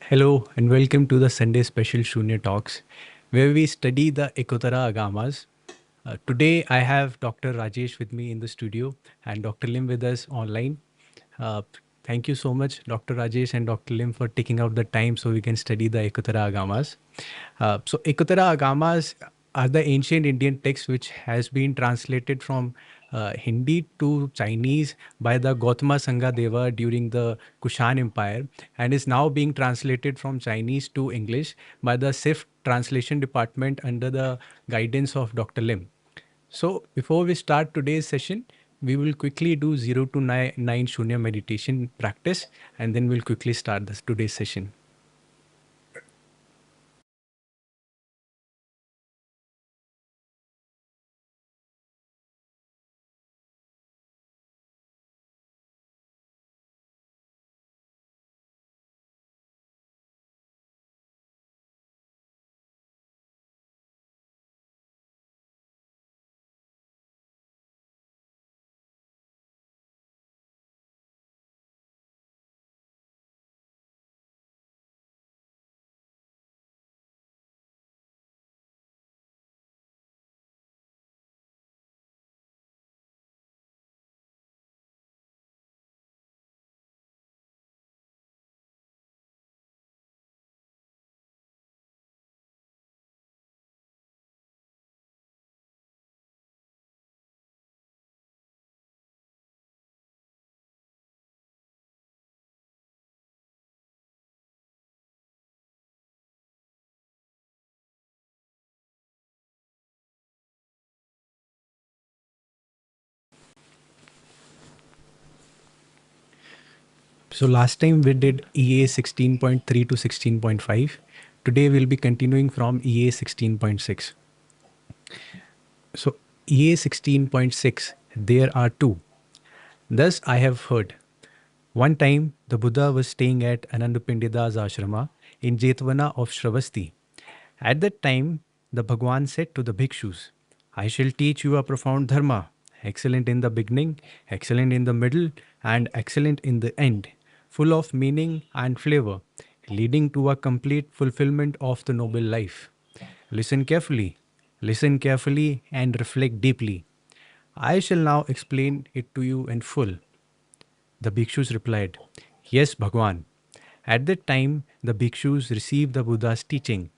Hello and welcome to the Sunday special Shunya Talks, where we study the Ekotara Agamas. Today I have Dr. Rajesh with me in the studio and Dr. Lim with us online. Uh, Thank you so much, Dr. Rajesh and Dr. Lim, for taking out the time so we can study the Ekotara Agamas. Ekotara Agamas are the ancient Indian text which has been translated from Hindi to Chinese by the Gautama Sangha Deva during the Kushan Empire and is now being translated from Chinese to English by the SIFT translation department under the guidance of Dr. Lim. So before we start today's session, we will quickly do 0 to 9 Shunya meditation practice and then we'll quickly start today's session. So last time we did EA 16.3 to 16.5. Today we'll be continuing from EA 16.6. So EA 16.6, there are two. Thus I have heard. One time the Buddha was staying at Anandapindida's ashrama in Jetwana of Shravasti. At that time, the Bhagwan said to the bhikshus, I shall teach you a profound dharma, excellent in the beginning, excellent in the middle, and excellent in the end, full of meaning and flavor, leading to a complete fulfillment of the noble life. Listen carefully, and reflect deeply. I shall now explain it to you in full. The bhikshus replied, Yes, Bhagwan. At that time, the bhikshus received the Buddha's teaching.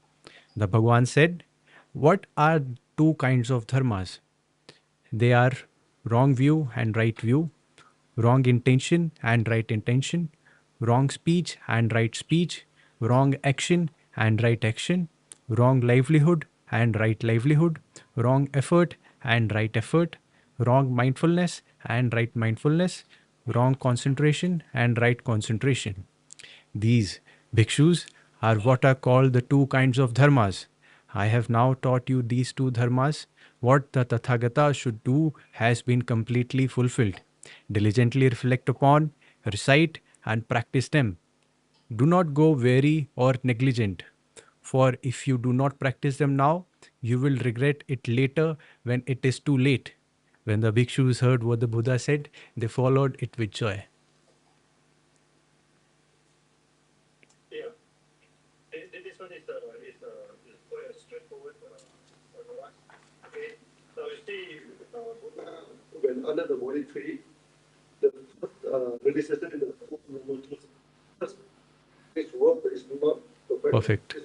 The Bhagwan said, What are two kinds of dharmas? They are wrong view and right view, wrong intention and right intention, wrong speech and right speech, wrong action and right action, wrong livelihood and right livelihood, wrong effort and right effort, wrong mindfulness and right mindfulness, wrong concentration and right concentration. These bhikshus are what are called the two kinds of dharmas. I have now taught you these two dharmas. What the Tathagata should do has been completely fulfilled. Diligently reflect upon, recite, and practice them. Do not go weary or negligent, for if you do not practice them now, you will regret it later when it is too late. When the bhikshus heard what the Buddha said, they followed it with joy. Perfect.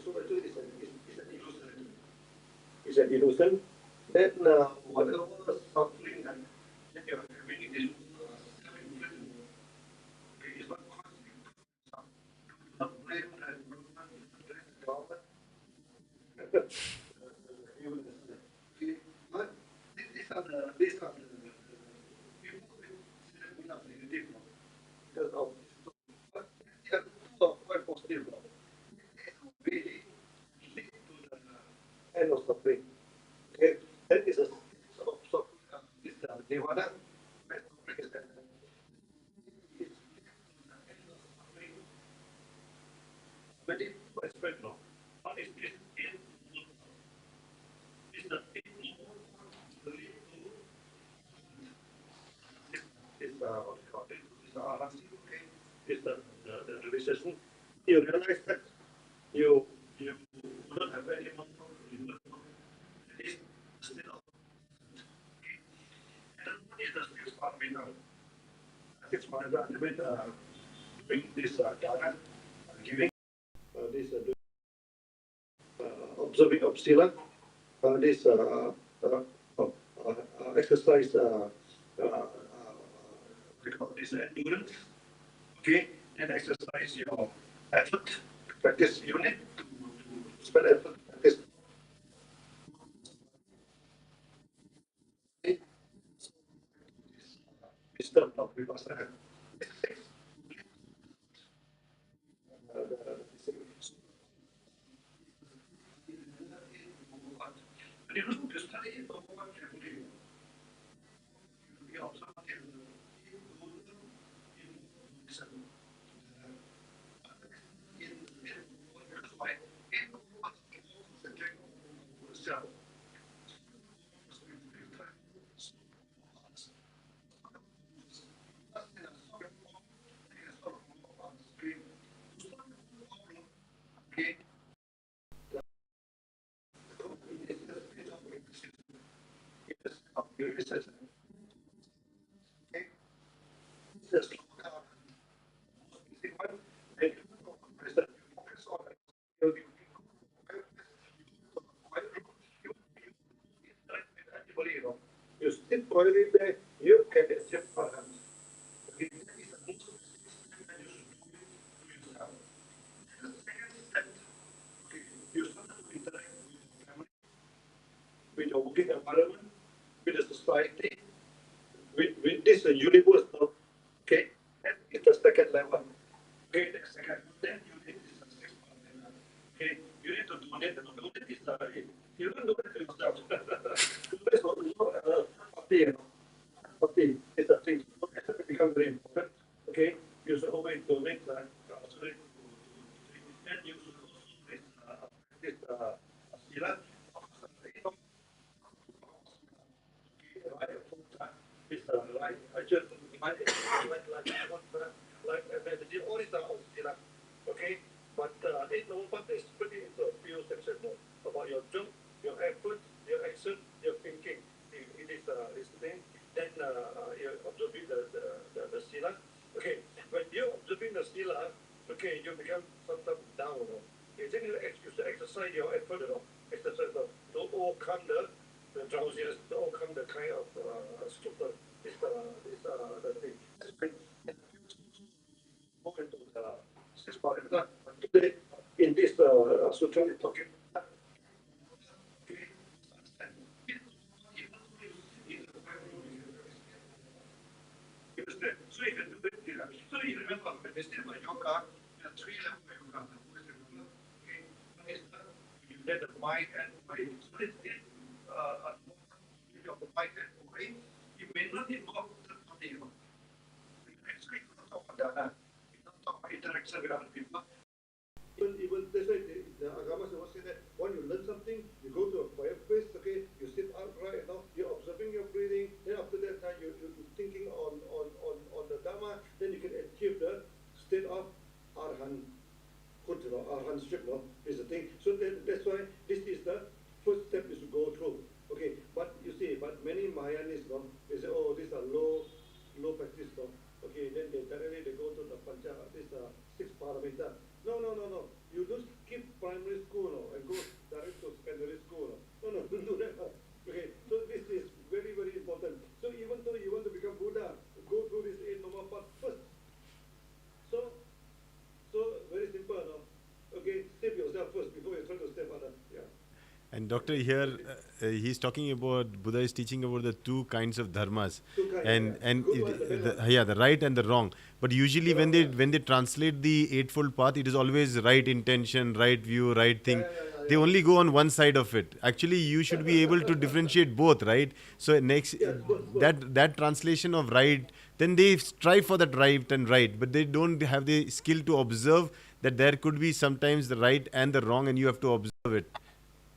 And doctor, here he's talking about Buddha is teaching about the two kinds of dharmas, the right and the wrong. But usually when they translate the eightfold path, it is always right intention, right view, right thing. They only go on one side of it. Actually, you should be able to differentiate both, right? So next, that translation of right, then they strive for that right and right, but they don't have the skill to observe that there could be sometimes the right and the wrong, and you have to observe it.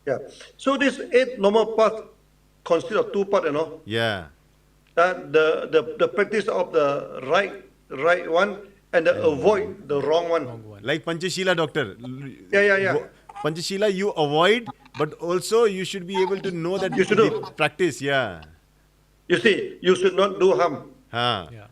Yeah. So this eight normal path consists of two parts. Yeah. The practice of the right one and avoid the wrong one. Wrong one. Like Panchashila, doctor. Yeah. Panchashila, you avoid, but also you should be able to know that You should the do. practice. Yeah. You see, you should not do harm. Huh. Yeah.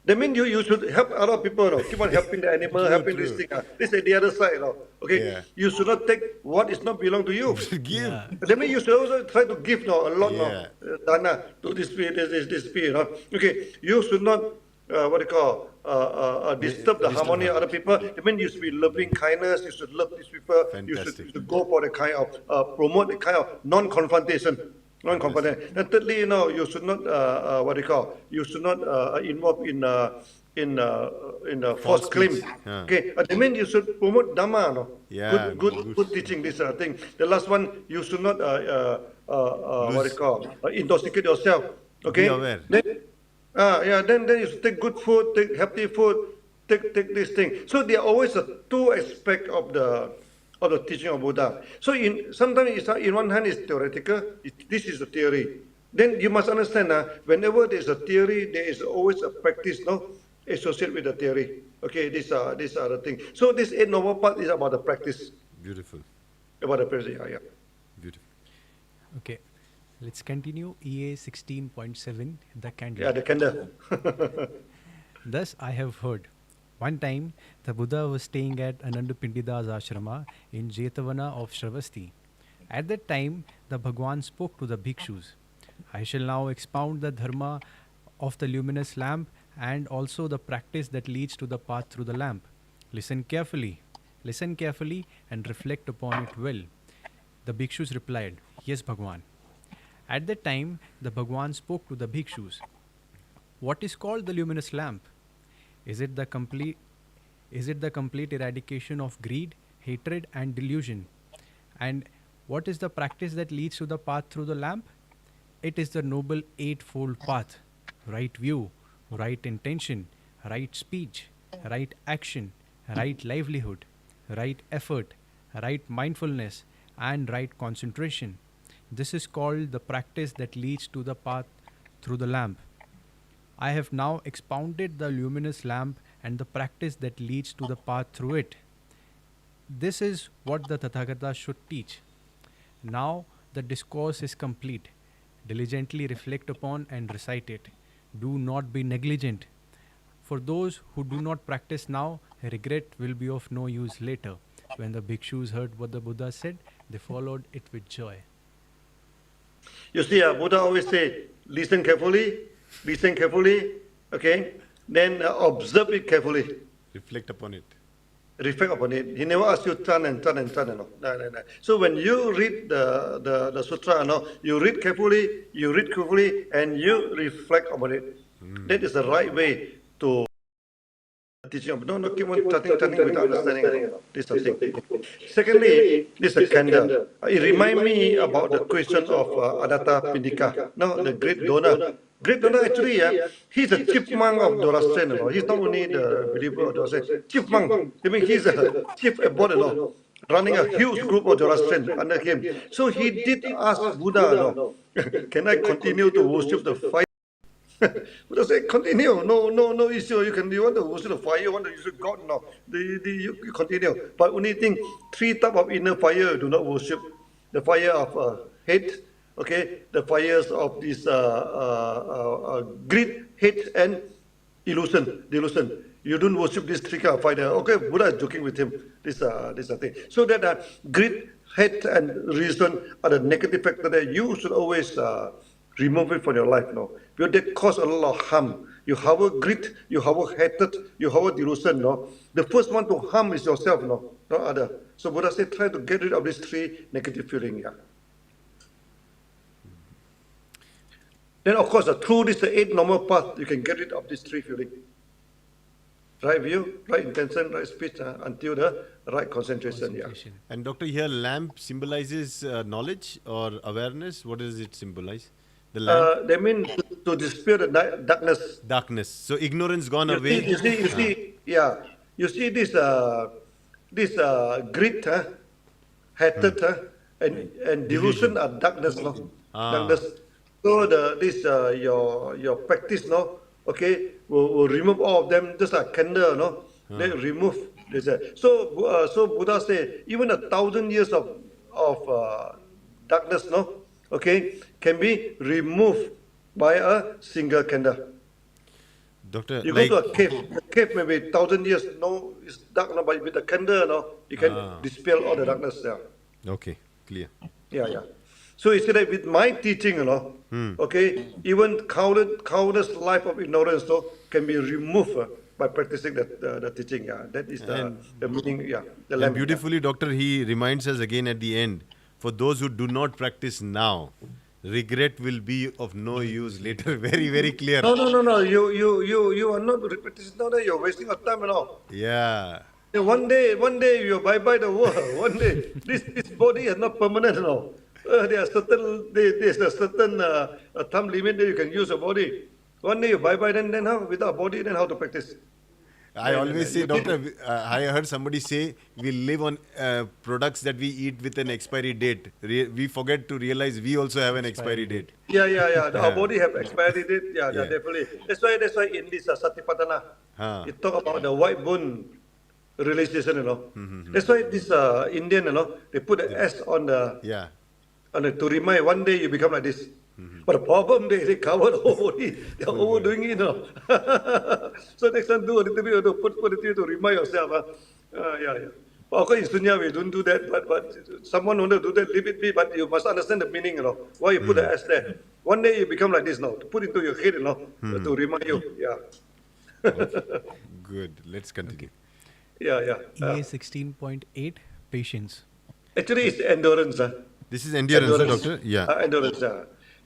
That means you should help other people, keep on helping the animal, True, helping this true. thing. This is the other side, okay? Yeah. You should not take what is not belong to you. Give. Yeah. That means you should also try to give a lot, Yeah. dana to this spirit, this spirit. Okay, you should not, what do you call, disturb the harmony of other people. That means you should be loving kindness, you should love these people, you Fantastic. should go for the kind of, promote the kind of non-confrontation. Non-confrontation. And thirdly, you should not, what do you call, you should not involve in false claim. speech. Yeah. Okay, that means you should promote Dhamma, Yeah, good teaching, this thing. The last one, you should not, what do you call, intoxicate yourself. Okay? Be aware. Then you should take good food, take healthy food, take this thing. So there are always two aspects of the teaching of Buddha. So sometimes in one hand it's theoretical, this is a theory. Then you must understand whenever there's a theory, there is always a practice, associated with the theory. Okay, these are the things. So this Eight Noble Path is about the practice, Beautiful. about the practice. Yeah. Beautiful. Okay. Let's continue. EA 16.7, the candle. Yeah, the candle. Thus I have heard. One time, the Buddha was staying at Anandapindida's ashrama in Jetavana of Shravasti. At that time, the Bhagwan spoke to the bhikshus. I shall now expound the dharma of the luminous lamp and also the practice that leads to the path through the lamp. Listen carefully and reflect upon it well. The bhikshus replied, Yes, Bhagwan. At that time, the Bhagwan spoke to the bhikshus. What is called the luminous lamp? Is it the complete eradication of greed, hatred and delusion? And what is the practice that leads to the path through the lamp? It is the noble eightfold path. Right view, right intention, right speech, right action, right livelihood, right effort, right mindfulness and right concentration. This is called the practice that leads to the path through the lamp. I have now expounded the luminous lamp and the practice that leads to the path through it. This is what the Tathagata should teach. Now the discourse is complete. Diligently reflect upon and recite it. Do not be negligent. For those who do not practice now, regret will be of no use later. When the bhikshus heard what the Buddha said, they followed it with joy. You see, Buddha always say, listen carefully, okay? Then observe it carefully, Reflect upon it. reflect upon it. He never asks you turn. No. So when you read the sutra, you read carefully, and you reflect upon it. That is the right way to teaching. No, keep on turning without understanding. This is the thing. Secondly, this is a candle. It reminds me about the question of Adatta Pindika. No, the great donor. Great donor actually, he's a chief monk of Dorashen. He's not only the believer of Dorashen. Chief monk. I mean, he's a chief abbot, running a huge group of Dorashen under him. So he did ask Buddha, can I continue to worship the fire? Buddha said, continue. No issue. You want to worship the fire, you want to worship God, no. You continue. But only thing, three types of inner fire do not worship. The fire of hate, okay, the fires of this greed, hate, and delusion. You don't worship this three kind of fire. Okay, Buddha is joking with him. This thing. So that greed, hate, and reason are the negative factor that you should always remove it from your life, because they cause a lot of harm. You harbor greed, you harbor hatred, you harbor delusion, The first one to harm is yourself, not other. So Buddha said, try to get rid of these three negative feelings. Yeah. Then of course, through this Eight Noble Path, you can get rid of these three feelings. Right view, right intention, right speech, until the right concentration. Yeah. And doctor, here lamp symbolizes knowledge or awareness. What does it symbolize? The lamp? They mean to dispel the darkness. Darkness. So ignorance gone away. You see, You see this greed, hatred, and delusion are darkness, Darkness. So your practice, okay, will remove all of them just like candle, no? They remove. They say. So Buddha say even 1,000 years of darkness, no, okay, can be removed by a single candle. Doctor, You go like, to a cave. The cave maybe 1,000 years, no, it's dark, no, but with a candle, no, you can dispel all the darkness there. okay, clear. Yeah, yeah. So he said that with my teaching, okay, even countless life of ignorance, can be removed by practicing the teaching. Yeah, that is And the meaning. Yeah, the and lamp. Yeah. beautifully, Doctor, he reminds us again at the end, for those who do not practice now, regret will be of no use later. Very, very clear. No. You are not repetition. No, no, you're wasting your time, Yeah. Yeah, one day you bye the world. One day, this body is not permanent, there are there's a certain time limit that you can use your body. One day you bye, then how? Without body, then how to practice? I No, no, no. always say, You need, Doctor, I heard somebody say we live on products that we eat with an expiry date. We forget to realize we also have an expiry date. yeah. Our Yeah. body have expiry date. Yeah, Yeah. definitely. That's why in this Satipatthana, Huh. it talk about the white bone realization, That's why this Indian, they put the S Yeah. on the to remind one day you become like this. But the problem they cover the whole body. They're Full body. overdoing it, So next time do a little bit to put it to remind yourself. Yeah. Well, of course, in Sunya we don't do that, but someone want to do that, leave it be. But you must understand the meaning, Why you put the S there? One day you become like this, to put into your head, to remind you. Yeah. Good. Let's continue. Yeah. EA 16.8 patience. Actually, it's endurance. This is endurance, Endurance. Doctor? Yeah. Endurance.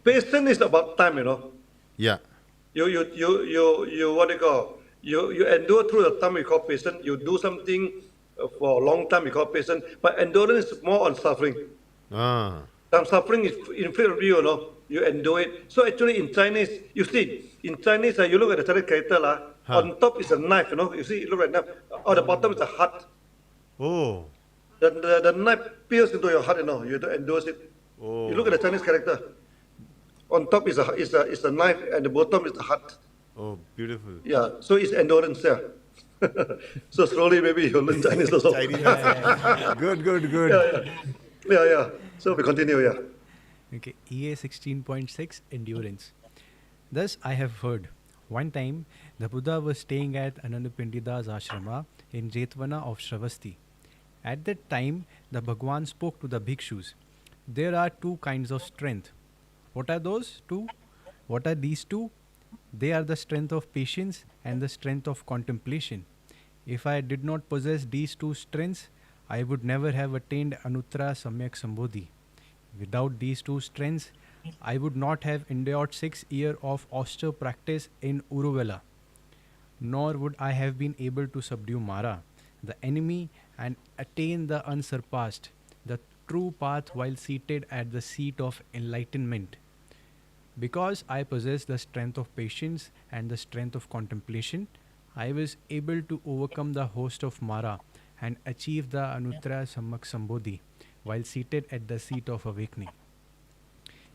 Patience is about time, Yeah. You what do you call? You endure through the time we call patient. You do something for a long time we call patient. But endurance is more on suffering. Ah. Some suffering is in front of you, You endure it. So actually in Chinese, you see, in Chinese, you look at the Chinese character, on top is a knife, You see, you look at the knife. On the bottom is a heart. Oh. The knife pierces into your heart, You have to endorse it. Oh. You look at the Chinese character. On top is a knife, and the bottom is the heart. Oh, beautiful. Yeah, so it's endurance. Yeah. So slowly, maybe you'll learn Chinese also. Chinese. Good. Yeah. So we continue. Yeah. Okay, EA 16.6 endurance. Thus, I have heard. One time, the Buddha was staying at Anandapindida's ashrama in Jetwana of Shravasti. At that time, the Bhagwan spoke to the bhikshus. There are two kinds of strength. What are those two? What are these two? They are the strength of patience and the strength of contemplation. If I did not possess these two strengths, I would never have attained Anuttara Samyak Sambodhi. Without these two strengths, I would not have endured 6 years of austere practice in Uruvela. Nor would I have been able to subdue Mara, the enemy, and attain the unsurpassed, the true path while seated at the seat of enlightenment. Because I possess the strength of patience and the strength of contemplation, I was able to overcome the host of Mara and achieve the Anuttara Samyak Sambodhi while seated at the seat of awakening.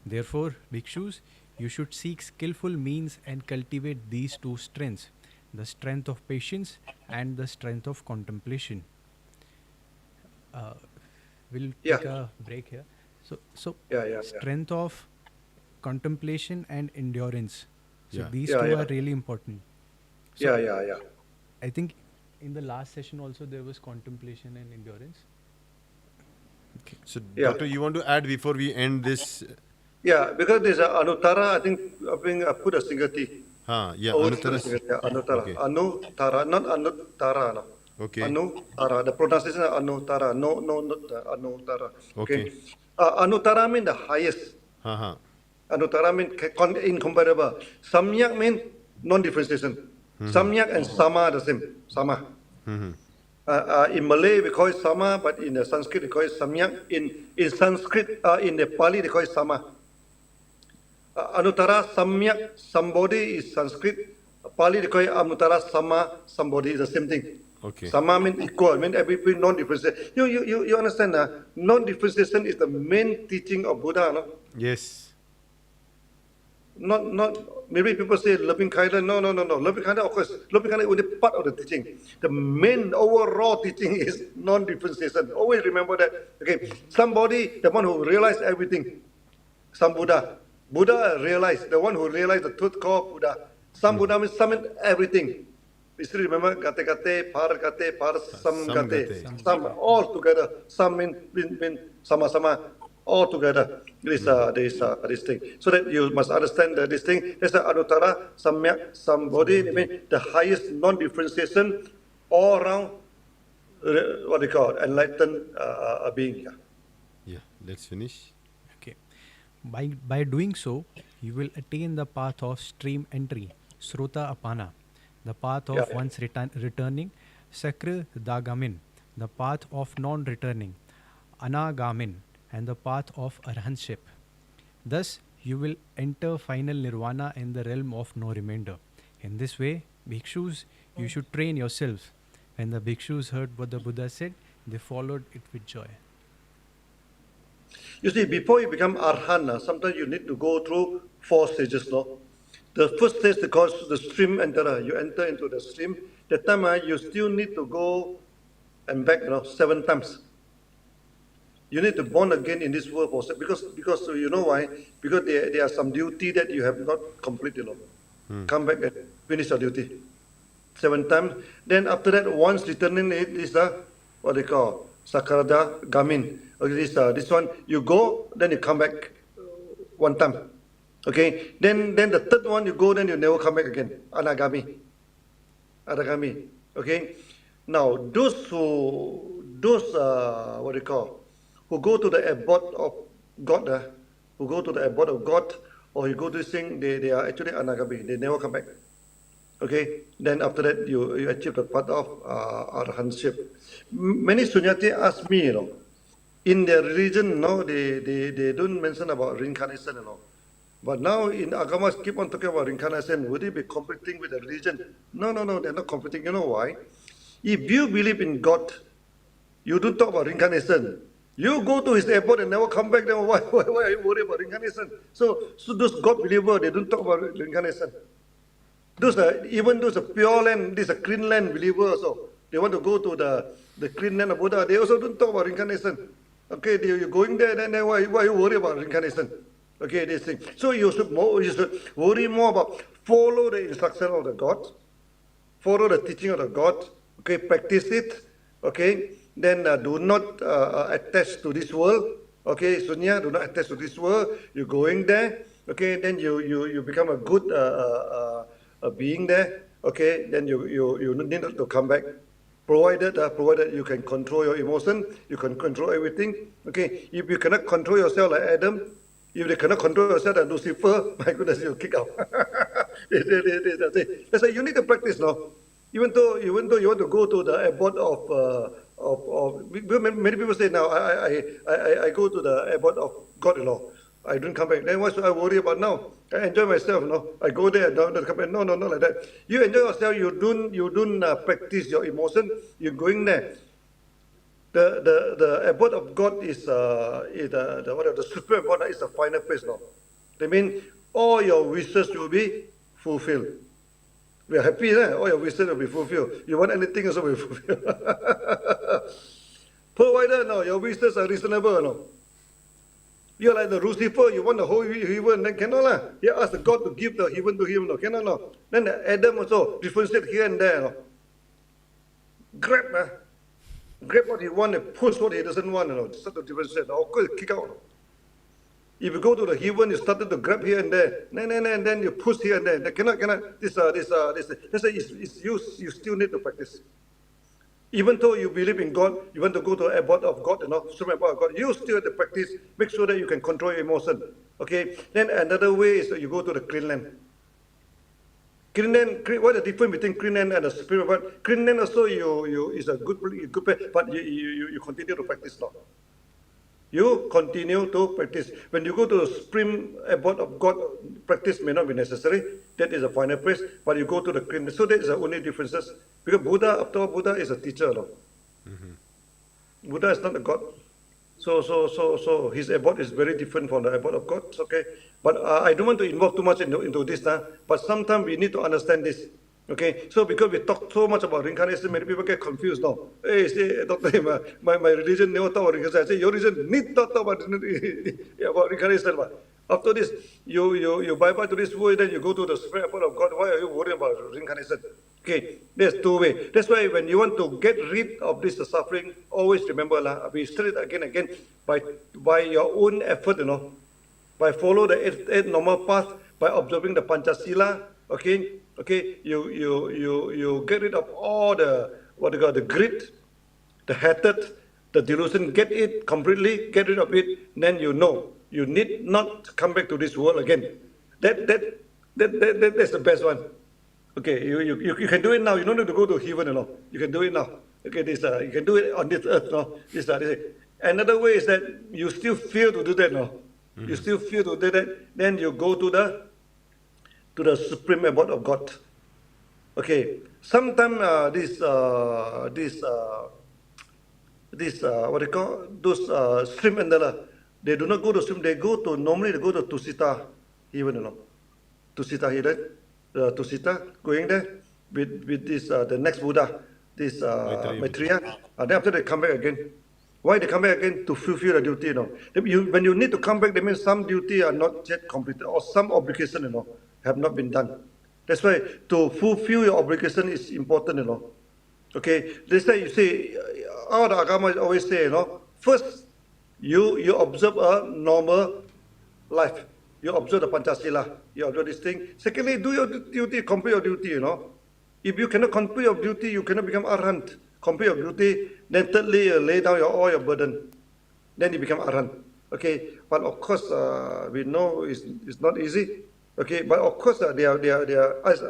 Therefore, bhikshus, you should seek skillful means and cultivate these two strengths, the strength of patience and the strength of contemplation. We'll Yeah. take a break here. So Yeah. strength of contemplation and endurance. So Yeah. these Yeah, two yeah. are really important. So Yeah. I think in the last session also there was contemplation and endurance. So, Yeah. Doctor, you want to add before we end this? Yeah, because there's a Anuttara, I think I put a single T. Yeah. Always put a Anuttara. single T. Anuttara. Okay. Anuttara, not Anuttara. No. Okay. Anuttara. The pronunciation is Anuttara. No, not Anuttara. Okay. Anuttara means the highest. Anuttara means incomparable. Samyak means non-differentiation. Samyak and Sama are the same. Sama. In Malay we call it Sama, but in the Sanskrit we call it Samyak. In Sanskrit, in the Pali they call it Sama. Anuttara Samyak Sambodhi is Sanskrit. Pali they call it Anuttara Sama Sambodhi. Is the same thing. Okay. Sama means equal, means everything non-differentiation. You understand? Non-differentiation is the main teaching of Buddha, no? Yes. not maybe people say loving kindness. No. Loving kindness, of course, loving kindness is only part of the teaching. The main overall teaching is non-differentiation. Always remember that. Okay, somebody, the one who realized everything, some Buddha. Buddha realized, the one who realized the truth called Buddha. Some Buddha means some in everything. You still remember gate, par sam gate, Samgate. some all together. Some mean sama sama, all together. This thing. So that you must understand that this thing. There's the Anutara, Samyak, Sambodhi. I mean the highest non-differentiation all around. What they call enlightened being. Yeah. Yeah, let's finish. Okay. By doing so, you will attain the path of stream entry, Srota Apana, the path Yeah. of once returning, Sakra Dagamin, the path of non returning, Anagamin, and the path of arahantship. Thus, you will enter final nirvana in the realm of no remainder. In this way, bhikshus, you should train yourselves. When the bhikshus heard what the Buddha said, they followed it with joy. You see, before you become arhan, sometimes you need to go through 4 stages. No, the first stage is called the stream enter. You enter into the stream. That time you still need to go and back. 7 times. You need to born again in this world because you know why? Because there are some duty that you have not completed. Come back and finish your duty. 7 times. Then after that, once returning it is what they call Sakarada Gamin. Okay, this one you go, then you come back 1 time. Okay, then the third one you go, then you never come back again. Anagami. Okay. Now those what they call who go to the abode of God, who go to the abode of God, or you go to this thing, they are actually anagami. They never come back. Okay, then after that you achieve the path of arahantship. Many sunyati ask me, in their religion, no, they don't mention about reincarnation, But now in Agamas keep on talking about reincarnation. Would it be competing with the religion? No, they're not competing. You know why? If you believe in God, you don't talk about reincarnation. You go to his airport and never come back, then why are you worried about reincarnation? So those God believers, they don't talk about reincarnation. Those are, even those are pure land, these are clean land believers also. They want to go to the clean land of Buddha. They also don't talk about reincarnation. Okay, you're going there, then why you worry about reincarnation? Okay, this thing. So you should worry more about follow the instruction of the God, follow the teaching of the God. Okay, practice it. Okay, then do not attach to this world. Okay, Sunya, do not attach to this world. You're going there. Okay, then you become a good being there. Okay, then you need not to come back. Provided you can control your emotion, you can control everything. Okay, if you cannot control yourself like Adam, if you cannot control yourself like Lucifer, my goodness, you'll kick out. That's why you need to practice, no. Even though you want to go to the abode many people say now I go to the abode of God, I don't come back. Then what should I worry about now? I enjoy myself, I go there, don't come back. No, not like that. You enjoy yourself. You don't practice your emotion. You're going there. The abode of God is the supreme abode is the final place, no. That means all your wishes will be fulfilled. We are happy, all your wishes will be fulfilled. You want anything also will be fulfilled. Provided, no, your wishes are reasonable, no. You're like the Lucifer, you want the whole heaven, then cannot lah. He asked the God to give the heaven to him, no, cannot, no. Then the Adam also differentiate here and there, no. Grab what he wants and push what he doesn't want, start to differentiate. Of course, kick out. If you go to the heaven, you started to grab here and there, and then you push here and there. Cannot. This. That's why you still need to practice. Even though you believe in God, you want to go to the abode of God, supreme abode of God, you still have to practice. Make sure that you can control your emotion. Okay. Then another way is that you go to the clean land. Clean land. What is the difference between clean land and the supreme abode? Clean land also you is a good place, but you continue to practice now. You continue to practice. When you go to the supreme abode of God, practice may not be necessary. That is the final place. But you go to the clean. So that is the only differences. Because Buddha, after all, Buddha is a teacher. Buddha is not a God. So his abode is very different from the abode of God. Okay, but I don't want to involve too much into this now. But sometimes we need to understand this. Okay, so because we talk so much about reincarnation, many people get confused now. Hey, say, Doctor, my religion never talk about reincarnation. I say your religion need to talk about, about reincarnation. After this, you bye-bye to this world, then you go to the spirit abode of God. Why are you worrying about reincarnation? Okay, there's two ways. That's why when you want to get rid of this suffering, always remember, we study it again and again, by your own effort, by follow the eight normal path, by observing the Panchasila, you get rid of all the, what you call, the greed, the hatred, the delusion, get it completely, get rid of it, then you know, you need not come back to this world again. That's the best one. Okay, you can do it now. You don't need to go to heaven, You can do it now. Okay, this you can do it on this earth, this. Another way is that you still feel to do that, You still feel to do that. Then you go to the supreme abode of God. Okay, sometimes what they call those stream and they do not go to stream. They go to normally they go to Tusita, heaven, Tusita here, Tusita, going there with this the next Buddha, this Maitreya. Then after they come back again. Why they come back again? To fulfill the duty, When you need to come back, that means some duty are not yet completed or some obligation, have not been done. That's why to fulfill your obligation is important, Okay, that's why you say, all the Agamas always say, first you observe a normal life. You observe the Panchasila. You observe this thing. Secondly, do your duty, complete your duty, If you cannot complete your duty, you cannot become Arhant. Complete your duty. Then thirdly, lay down all your burden. Then you become Arhant. Okay, but of course, we know it's not easy. Okay, but of course, they are as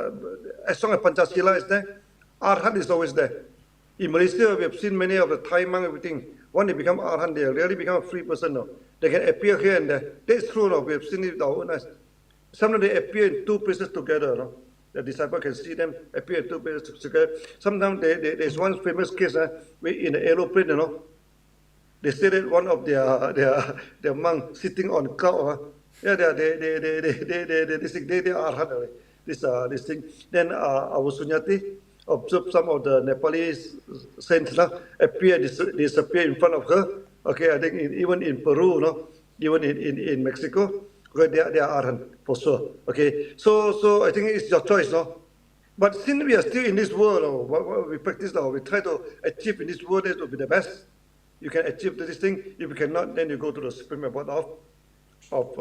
long as Panchasila is there, Arhant is always there. In Malaysia, we have seen many of the Thai monks, everything. When they become Arhant, they really become a free person now. They can appear here and there. That's true now. We have seen it with our own eyes. Sometimes they appear in two places together. The disciple can see them appear in two places together. Sometimes there's one famous case where in the aeroplane, they say that one of their monks sitting on cloud. Yeah, they are Arhant. This thing. Then our Sunyati observed some of the Nepalese saints disappear in front of her. Okay, I think even in Peru, even in Mexico, okay, they are Arhant for sure. Okay, so I think it's your choice, But since we are still in this world, what we practice now, we try to achieve in this world, that will be the best. You can achieve this thing. If you cannot, then you go to the supreme abode of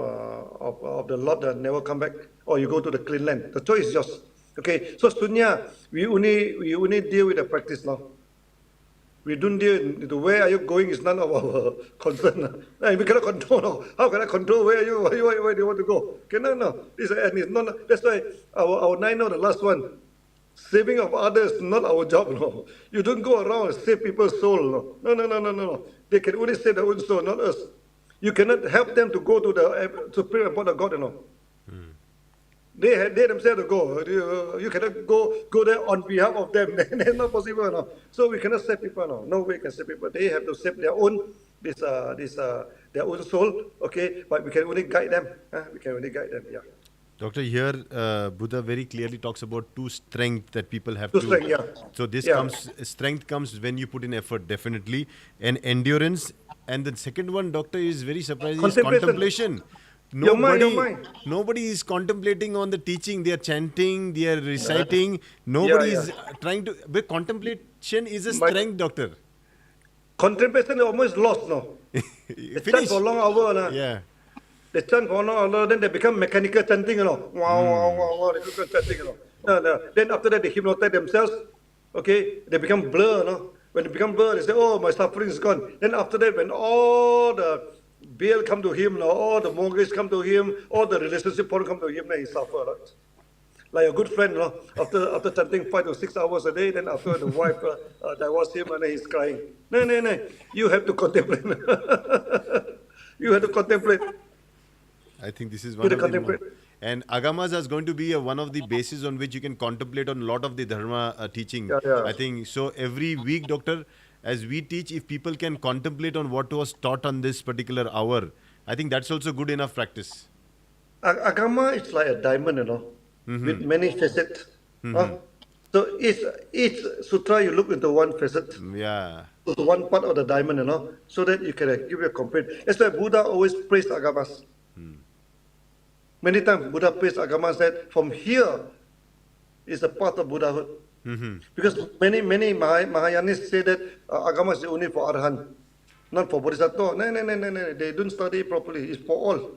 the Lord that never come back, or you go to the clean land. The choice is yours. Okay, so Sunya, we only deal with the practice now. We don't deal with where are you going is none of our concern. We cannot control now. How can I control where are you, where do you want to go? Cannot, no. That's why our nine, the last one, saving of others, not our job, no. You don't go around and save people's soul, no. They can only save their own soul, not us. You cannot help them to go to the supreme abode of God, They themselves to go. You cannot go there on behalf of them. That's not possible. No. So we cannot save people. No way can save people. They have to save their own their own soul. Okay, but we can only guide them. We can only guide them. Yeah. Doctor, here Buddha very clearly talks about two strength that people have Two to. strength, yeah. So this Yeah. strength comes when you put in effort, definitely, and endurance. And the second one, Doctor, is very surprising. Is contemplation. Your mind. Nobody is contemplating on the teaching. They are chanting. They are reciting. Nobody is trying to. But contemplation is a strength, Doctor. Contemplation is almost lost now. They chant for long hour. Yeah. They chant for long hour, then they become mechanical chanting, Wow, they become chanting, No. Then after that, they hypnotize themselves. Okay, they become blur, When they become blur, they say, "Oh, my suffering is gone." Then after that, when all the bill come to him, all the mortgage come to him, all the relationship problem come to him, then he suffer a lot. Like a good friend, after chanting 5 to 6 hours a day, then after the wife divorced him, and then he's crying. No. You have to contemplate. You have to contemplate. I think this is one of the. And Agamas is going to be one of the bases on which you can contemplate on a lot of the Dharma teaching. Yeah. I think so. Every week, Doctor, as we teach, if people can contemplate on what was taught on this particular hour, I think that's also good enough practice. Agama is like a diamond, with many facets. So each sutra you look into one facet, Yeah. to one part of the diamond, so that you can give you a complete. That's why Buddha always praised Agamas. Many times Buddha praised Agamas that from here is a part of Buddhahood. Because many Mahayanis say that Agama is only for Arhan, not for Bodhisattva. No. They don't study it properly. It's for all.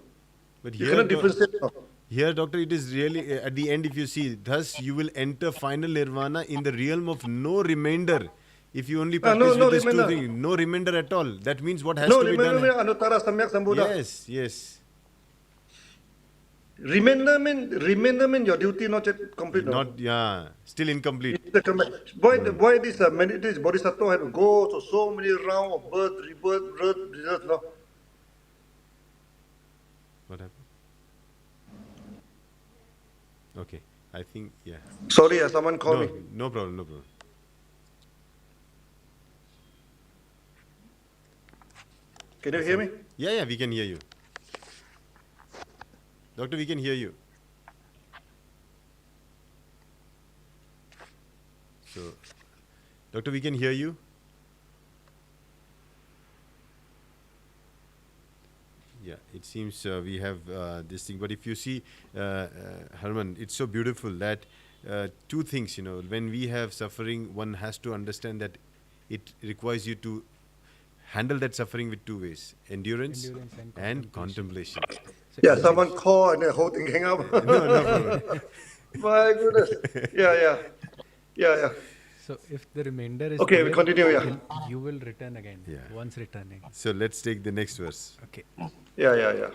But You here, cannot differentiate. here, Doctor, it is really, at the end, if you see, thus you will enter final nirvana in the realm of no remainder. If you only practice No with these two remainder. things, no remainder at all. That means what has No, to be done. Anuttara Samyak Sambuddha. Yes. Remainder mean your duty not yet complete. Still incomplete. Why this bodhisattva have to go to so many rounds of birth, rebirth, no? What happened? Okay, I think, Sorry, someone called me. No problem. Can you hear me? Yeah, we can hear you. Doctor, we can hear you. So, Doctor, we can hear you. Yeah, it seems we have this thing. But if you see, Herman, it's so beautiful that two things, when we have suffering, one has to understand that it requires you to handle that suffering with two ways: endurance and contemplation. Yeah, someone called and the whole thing hang up. No problem. My goodness. Yeah. So if the remainder is Okay, we there, continue, yeah. you will return again. Yeah. Once returning. So let's take the next verse. Okay. Yeah.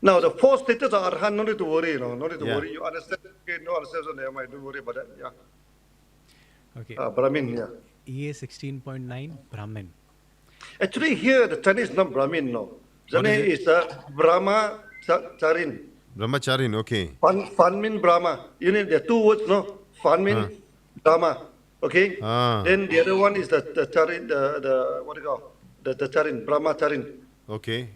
Now the four status of Arhan, no need to worry, no need to Yeah. worry. You understand? Okay, no understand, so never mind. Don't worry about that. Yeah. Okay. Brahmin, yeah. EA 16.9 Brahmin. Actually, here the Chinese is not Brahmin, no. What is Chinese is Brahma Charin. Brahmacharin, okay. Fan mean Brahma. You need the two words, no? Fan mean Brahma. Okay? Then the other one is the Charin, the what do you call? The Charin, Brahma Charin. Okay.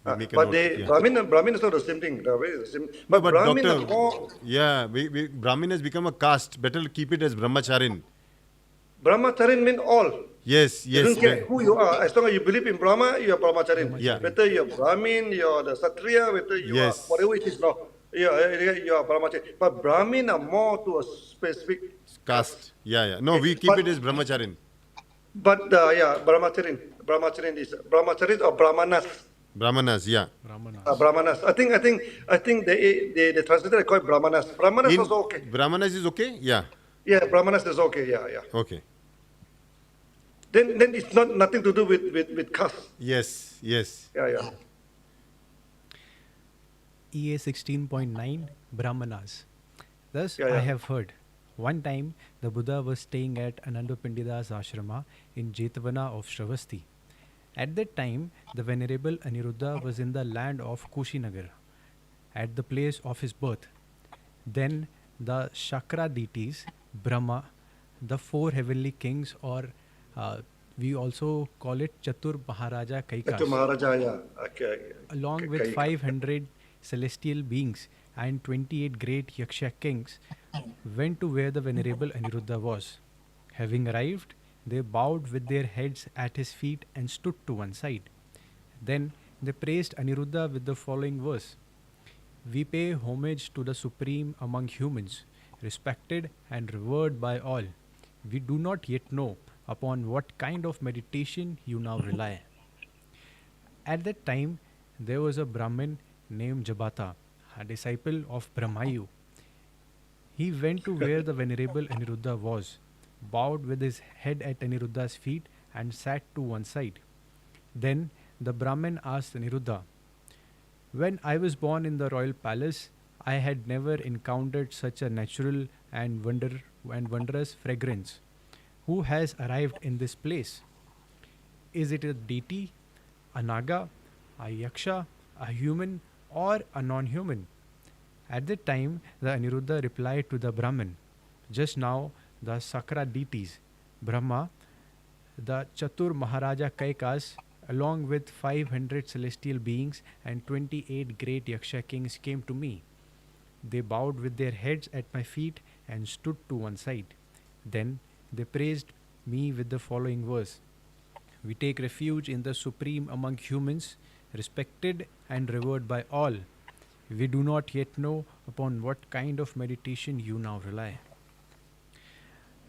We make a But note, they, yeah. Brahmin is not the same thing. They're very the same. But Brahmin Doctor, is more, Brahmin has become a caste. Better keep it as Brahmacharin. Brahmacharin mean all. Yes. You don't care who you are. As long as you believe in Brahma, you are Brahmacharin. Yeah. Whether you're Brahmin, you're the Satriya, whether you are whatever it is, no. You are Brahmacharin. But Brahmin are more to a specific Caste. Yeah. No, we keep it as Brahmacharin. But Brahmacharin. Brahmacharin or Brahmanas. Brahmanas, yeah. Brahmanas. I think they translated it call it Brahmanas. Brahmanas is also okay. Brahmanas is okay? Yeah. Yeah, Brahmanas is okay. Yeah. Okay. Then it's nothing to do with caste. Yes. Yeah. EA 16.9 Brahmanas. Thus, Yeah. I have heard. One time, the Buddha was staying at Anandapindida's ashrama in Jetavana of Shravasti. At that time, the Venerable Aniruddha was in the land of Kushinagar, at the place of his birth. Then the Shakra deities, Brahma, the four heavenly kings, or we also call it Chatur Maharaja Kaikas, To Maharaja, yeah. Okay. along with 500 celestial beings and 28 great Yaksha kings, went to where the Venerable Aniruddha was. Having arrived, they bowed with their heads at his feet and stood to one side. Then they praised Aniruddha with the following verse: "We pay homage to the Supreme among humans, respected and revered by all. We do not yet know upon what kind of meditation you now rely." At that time, there was a Brahmin named Jabata, a disciple of Brahmayu. He went to where the Venerable Aniruddha was, bowed with his head at Aniruddha's feet, and sat to one side. Then the Brahmin asked Aniruddha, "When I was born in the royal palace, I had never encountered such a natural and wondrous fragrance. Who has arrived in this place? Is it a deity, a naga, a yaksha, a human, or a non-human?" At that time, the Aniruddha replied to the Brahmin, "Just now, the Sakra deities, Brahma, The Chatur Maharaja Kaikas, along with 500 celestial beings and 28 great Yaksha kings, came to me. They bowed with their heads at my feet and stood to one side. Then they praised me with the following verse: We take refuge in the Supreme among humans, respected and revered by all. We do not yet know upon what kind of meditation you now rely.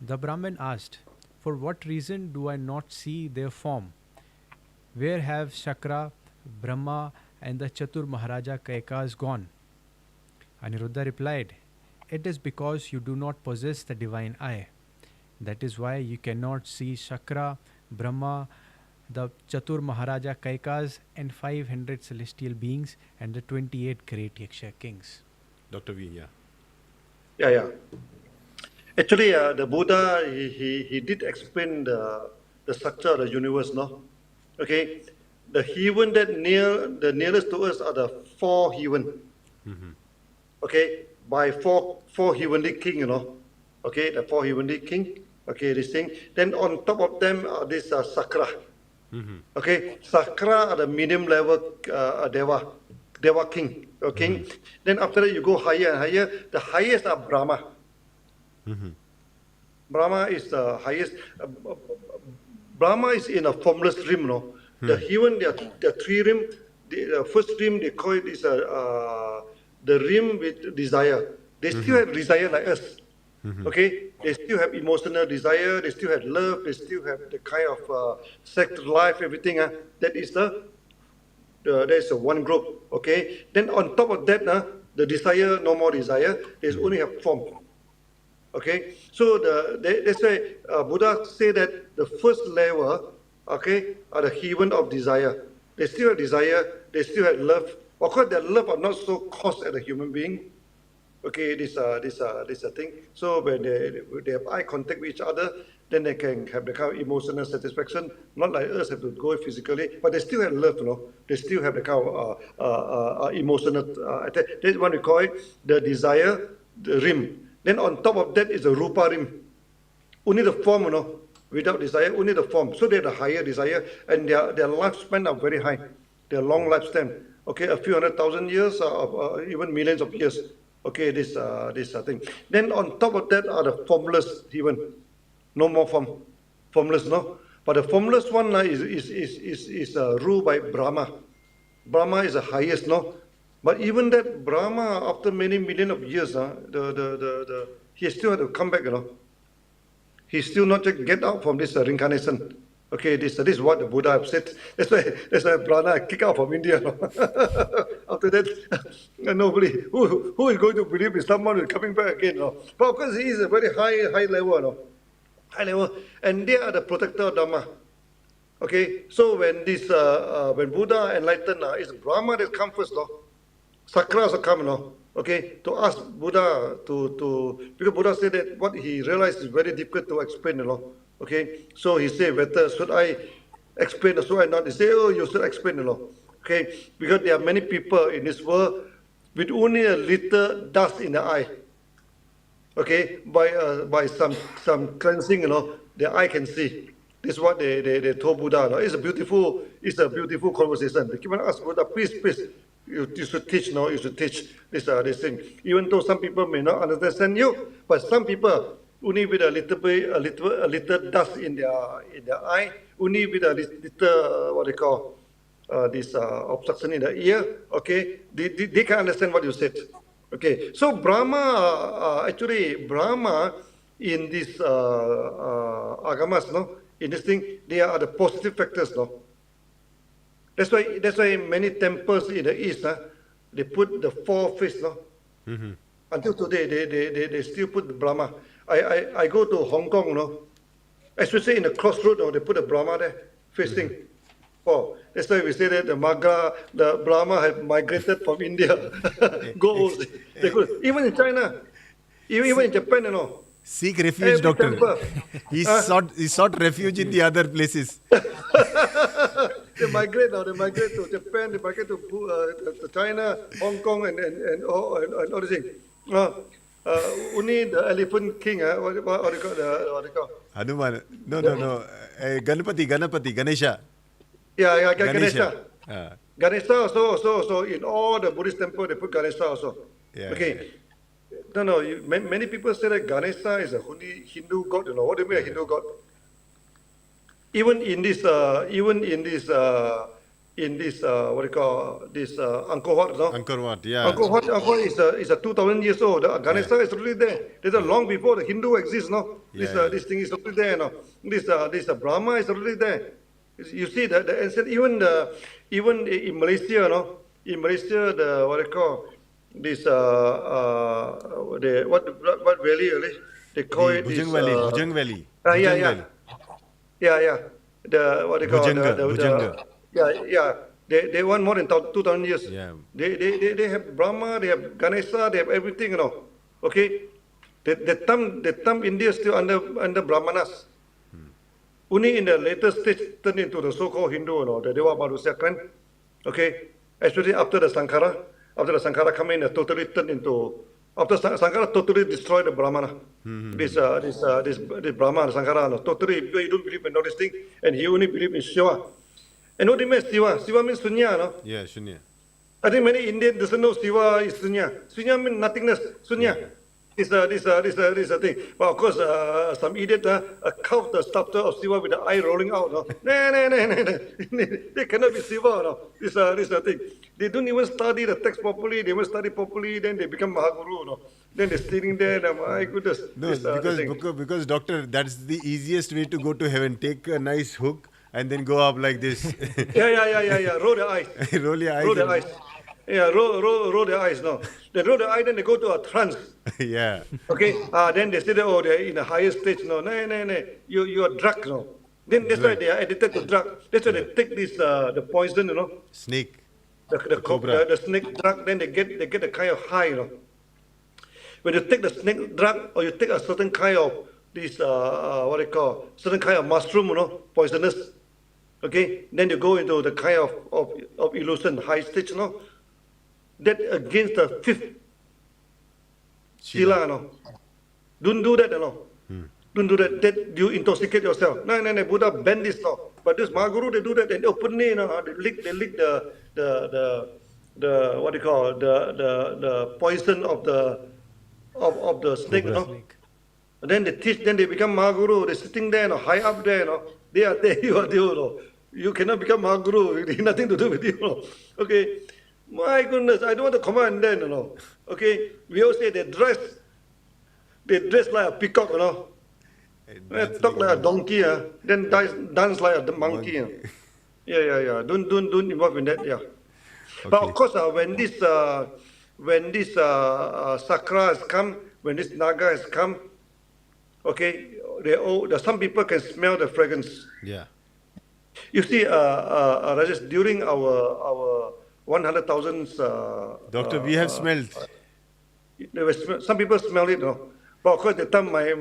The Brahmin asked, For what reason do I not see their form? Where have Shakra, Brahma, and the Chatur Maharaja Kaikas gone? Aniruddha replied, It is because you do not possess the divine eye. That is why you cannot see Shakra, Brahma, the Chatur Maharaja Kaikas, and 500 celestial beings and the 28 great Yaksha kings. Dr. V, yeah. Yeah. Actually, the Buddha, he did explain the structure of the universe, no? Okay, the heaven the nearest to us are the four heaven. Okay, by four heavenly king, Okay, the four heavenly king. Okay, this thing. Then on top of them are this sakra. Okay, sakra are the medium level deva king. Okay, then after that you go higher and higher. The highest are Brahma. Brahma is the highest. Brahma is in a formless rim, no. The heaven, the three rim. The first rim they call it is the rim with desire. They still have desire like us. Okay, they still have emotional desire. They still have love. They still have the kind of sex life, everything. That is there's a one group. Okay, then on top of that, the desire, no more desire. There's only have form. Okay, so that's why Buddha say that the first level, okay, are the heaven of desire. They still have desire, they still have love. Of course, their love are not so coarse as a human being. Okay, this thing. So when they have eye contact with each other, then they can have the kind of emotional satisfaction. Not like us have to go physically, but they still have love, They still have the kind of emotional. That's what we call it the desire, the rim. Then on top of that is the rupa rim. Only the form, without desire, only the form. So they have the higher desire, and their lifespan are very high. Their long lifespan. Okay, a few 100,000 years, or even millions of years. Okay, this thing. Then on top of that are the formless heaven. No more form. Formless, no? But the formless one is ruled by Brahma. Brahma is the highest, no? But even that Brahma, after many million of years, he still had to come back, He still not just get out from this reincarnation. Okay, this is what the Buddha have said. That's why Brahma kick out from India. After that, nobody who is going to believe in someone who is coming back again. But of course, he is a very high level. High level, and they are the protector of Dharma. Okay, so when when Buddha enlightened, it's Brahma that comes first, Sakra also come, okay, to ask Buddha because Buddha said that what he realized is very difficult to explain, okay. So he said, whether should I explain or should I not? He said, oh, you should explain, okay, because there are many people in this world with only a little dust in the eye, okay, by some cleansing, the eye can see. This is what they told Buddha. It's a beautiful conversation. They keep on asking Buddha, please. You should teach, you should teach this thing. Even though some people may not understand you, but some people only with a little dust in their eye, only with a little what they call this obstruction in the ear. Okay, they can understand what you said. Okay, so Brahma actually Brahma in this agamas, in this thing, they are the positive factors, That's why many temples in the east, they put the four face, Until today, they still put the Brahma. I go to Hong Kong, especially in the crossroad, they put the Brahma there facing. Oh, that's why we say that the Brahma have migrated from India. They could, even in China, even in Japan, Seek refuge, every doctor. temple. He sought refuge in the other places. They migrate now. They migrate to Japan. They migrate to China, Hong Kong, and all these things. only the elephant king, what do you call what do you call? Hanuman. No. Ganapati, Ganesha. Yeah, Ganesha. Ganesha. Ganesha also in all the Buddhist temple they put Ganesha also. Yeah. Okay. No. Many people say that Ganesha is a only Hindu god. You know what do you mean a Hindu god? Even in this, what do you call this Angkor Wat, no? Angkor Wat, yeah. Angkor Wat is a 2,000 years old. The Ganesha is already there. There's a long before the Hindu exists, no? This thing is already there, no? This Brahma is already there. You see the ancient even in Malaysia, no? In Malaysia, the what they call this the what valley really? They call The it this Bhujang Valley. yeah. The what they call Bhujanga. yeah. They want more than 2,000 years. Yeah. They have Brahma, they have Ganesha, they have everything, you know. Okay. The time India is still under Brahmanas. Only in the later stage turned into the so-called Hindu, you know, the Dewa Manusia clan. Okay. Especially after the Sankara. After the Sankara come in, totally turned into after Sankara totally destroyed the Brahmana. This Brahma, Sankara, no, totally because he don't believe in all this thing, and he only believe in Shiva. And what do you mean Shiva? Shiva means Sunya, no? Yeah, Shunya. I think many Indians doesn't know Shiva is Sunya. Sunya means nothingness. Sunya. This thing. But of course, some idiot carved the sculpture of Shiva with the eye rolling out. No. They cannot be Shiva. No. This thing. They don't even study the text properly. They won't study properly. Then they become Mahaguru. No. Then they're sitting there. And, my goodness. No, because doctor, that's the easiest way to go to heaven. Take a nice hook and then go up like this. Yeah. Roll the eyes. Roll your eyes. Roll the eyes. Yeah, roll the eyes. No. They roll the eye, then they go to a trance. Yeah. Okay. Then they say that they're in a higher stage. No. You are drug. No. Then that's why they are addicted to drug. That's why they take this the poison. You know. Snake. The cobra. the snake drug. Then they get a kind of high. You know. When you take the snake drug or you take a certain kind of this what they call certain kind of mushroom. You know, poisonous. Okay. Then you go into the kind of illusion high stage. You know. That against the fifth Sila, no. Don't do that, no. Don't do that. That you intoxicate yourself. No. Buddha banned this, no. But this Mahaguru, they do that and openly, they lick the what do you call the poison of the snake, no. And then they teach. Then they become Mahaguru. They're sitting there, no, high up there, no. They are there. You are there, no. You cannot become Mahaguru. It has nothing to do with you, no. Okay. My goodness, I don't want to comment then, you know. Okay, we all say they dress like a peacock, you know. They talk like a donkey, then dance like a monkey. Yeah. Don't involve in that, yeah. Okay. But of course, when this Sakra has come, when this Naga has come, okay, some people can smell the fragrance. Yeah. You see, Rajesh, during our 100,000. Doctor, we have smelled. Some people smell it, no. But of course, the time I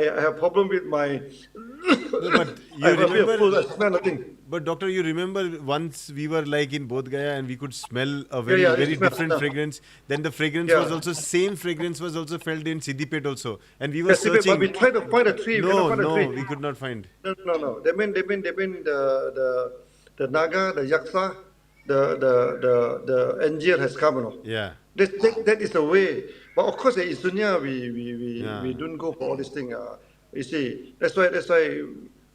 have problem with my. No, but you remember? I smell nothing. But doctor, you remember once we were like in Bodh Gaya and we could smell a very different fragrance. Then the fragrance was also same fragrance was also felt in Siddipet also, and we were searching. But we tried to find a tree. We could not find. No. They mean the Naga, the Yaksa. The angel has come, you know. Yeah. That is the way. But of course, in Sunya, we don't go for all this thing. You see, that's why.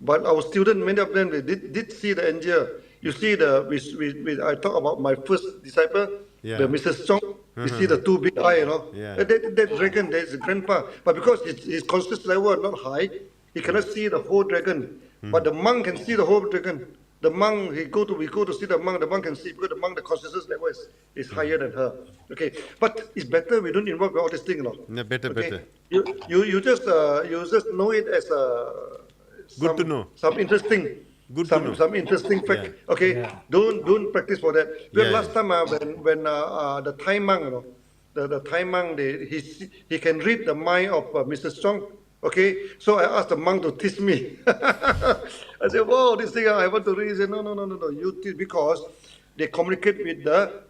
But our students, many of them, they did see the angel. You see I talk about my first disciple, the Mrs. Chong. You see the two big eyes, you know. Yeah. That dragon, that is grandpa. But because his conscious level not high, he cannot see the whole dragon. But the monk can see the whole dragon. The monk, we go to see the monk can see, because the consciousness level is higher than her. Okay, but it's better we don't involve all this thing, no? Yeah, better. You just know it as good to know. Some interesting. Good to know. Some interesting fact. Yeah. Okay, yeah. Don't practice for that. Because last time when the Thai monk, you know, the Thai monk, he can read the mind of Mrs. Chong. Okay, so I asked the monk to teach me. I said, "Wow, this thing I want to read." He said, "No. You teach because they communicate with the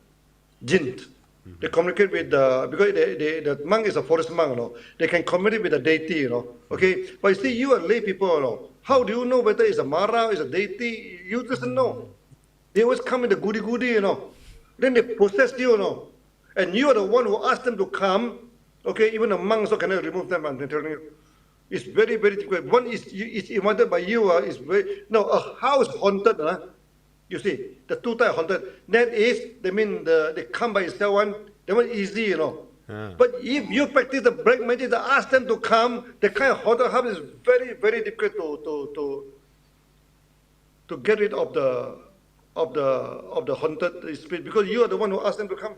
jinn." They communicate with because the monk is a forest monk, you know. They can communicate with the deity, you know. Okay, but you see, you are lay people, you know. How do you know whether it's a Mara, it's a deity? You doesn't know. They always come in the goody goody, you know. Then they possess you, you know. And you are the one who asked them to come. Okay, even the monks also cannot remove them. I'm telling you, it's very very difficult. One is invited by you. Is very no a house haunted. You see, the two type haunted. That is, they mean they come by itself one. That one easy, you know. Ah. But if you practice the black magic, to ask them to come, the kind of haunted house is very very difficult to get rid of the haunted spirit, because you are the one who asked them to come.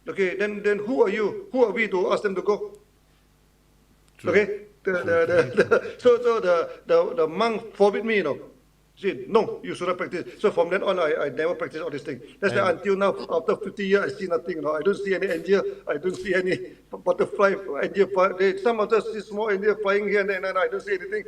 Okay, then who are you? Who are we to ask them to go? True. Okay, so the monk forbid me, you know. See, no, you should not practice. So from then on, I never practice all these things. That's why until now, after 50 years, I see nothing. You know, I don't see any angel. I don't see any butterfly angel. Some of us see small angel flying here and there, and I don't see anything.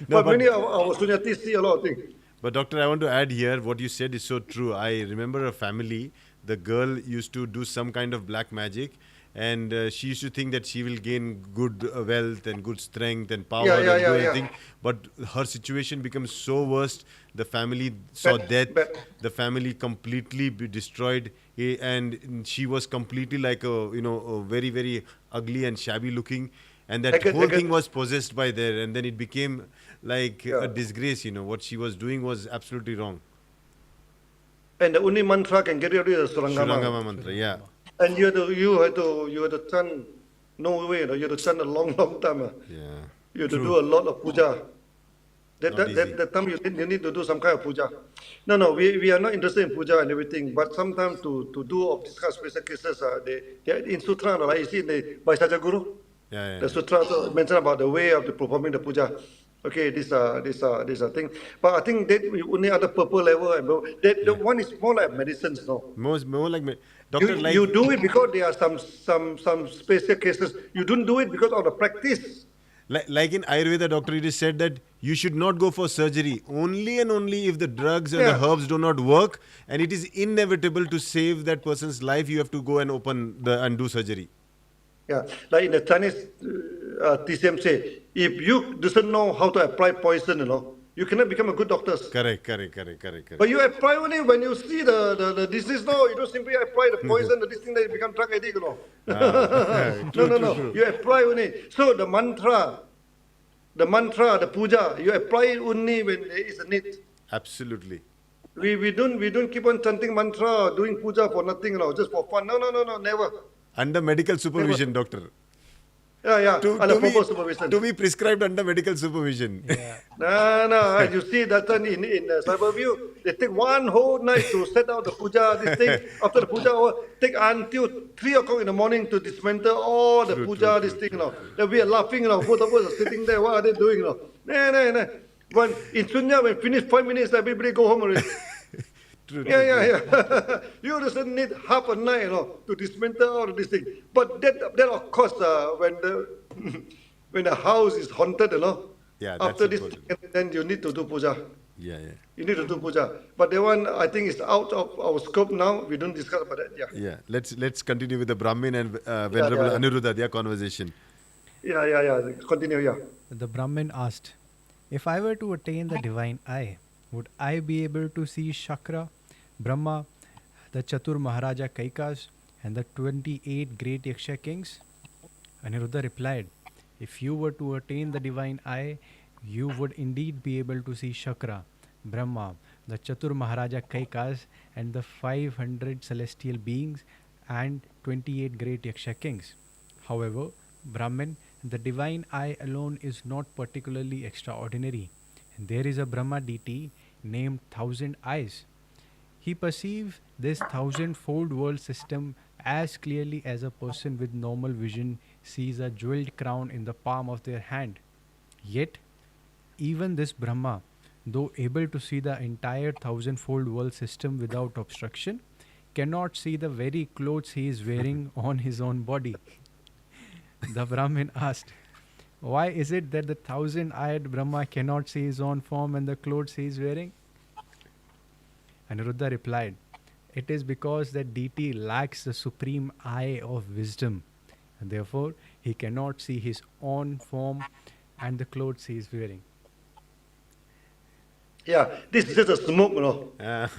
No, but many of our sunyatis see a lot of things. But doctor, I want to add here, what you said is so true. I remember a family, the girl used to do some kind of black magic, and she used to think that she will gain good wealth and good strength and power and do everything. But her situation becomes so worst. The family saw death. Bad. The family completely be destroyed, and she was completely like a very very ugly and shabby looking. And that whole thing was possessed by there, and then it became like a disgrace. What she was doing was absolutely wrong. And the only mantra can get rid of the Surangama. Surangama mantra, yeah. And you have to chant, no way, you have to chant a long time. Yeah. You have to do a lot of puja. Not easy. That time you need to do some kind of puja. No, we are not interested in puja and everything, but sometimes to do of these kind of special cases, they in sutra, like you see by Sajaguru, Yeah. the sutra also mention about the way of performing the puja. Okay, this thing. But I think that we only at the purple level, and that one is more like medicines, no. More like doctor, You do it because there are some special cases. You don't do it because of the practice. like in Ayurveda, doctor, it is said that you should not go for surgery only and only if the drugs and the herbs do not work, and it is inevitable to save that person's life. You have to go and and do surgery. Yeah, like in the Chinese TCM say, if you doesn't know how to apply poison, you cannot become a good doctor. Correct. But you apply only when you see the disease. No, you don't simply apply the poison, the this thing that you become drug addict. No. True. You apply only. So the mantra, the puja, you apply it only when there is a need. Absolutely. We don't keep on chanting mantra, doing puja for nothing, just for fun. No, never. Under medical supervision, doctor. Yeah, under To proper supervision. be prescribed under medical supervision. Yeah. No. You see that one in Cyberview, they take one whole night to set out the puja, this thing. After the puja, take until 3 o'clock in the morning to dismantle all the puja, this thing. Then we are laughing, both of us are sitting there. What are they doing? No. When in Sunya, when finish 5 minutes, everybody go home already. True. You just need half a night, to dismantle all this thing. But that of course, when the house is haunted, Yeah, that's after this, important. then you need to do puja. Yeah. You need to do puja. But that one, I think, is out of our scope now. We don't discuss about that. Yeah. Let's continue with the Brahmin and Venerable Aniruddha, their conversation. Yeah. Continue, yeah. The Brahmin asked, if I were to attain the divine eye, would I be able to see Shakra, Brahma, the Chatur Maharaja Kaikas, and the 28 great Yaksha kings? Aniruddha replied, if you were to attain the divine eye, you would indeed be able to see Shakra, Brahma, the Chatur Maharaja Kaikas, and the 500 celestial beings and 28 great Yaksha kings. However, Brahmin, the divine eye alone is not particularly extraordinary. There is a Brahma deity named Thousand Eyes. He perceives this thousand-fold world system as clearly as a person with normal vision sees a jeweled crown in the palm of their hand. Yet, even this Brahma, though able to see the entire thousand-fold world system without obstruction, cannot see the very clothes he is wearing on his own body. The Brahmin asked, why is it that the thousand-eyed Brahma cannot see his own form and the clothes he is wearing? Aniruddha replied, It is because that deity lacks the supreme eye of wisdom, and therefore he cannot see his own form and the clothes he is wearing. Yeah, this is just a smoke, you know, Ah,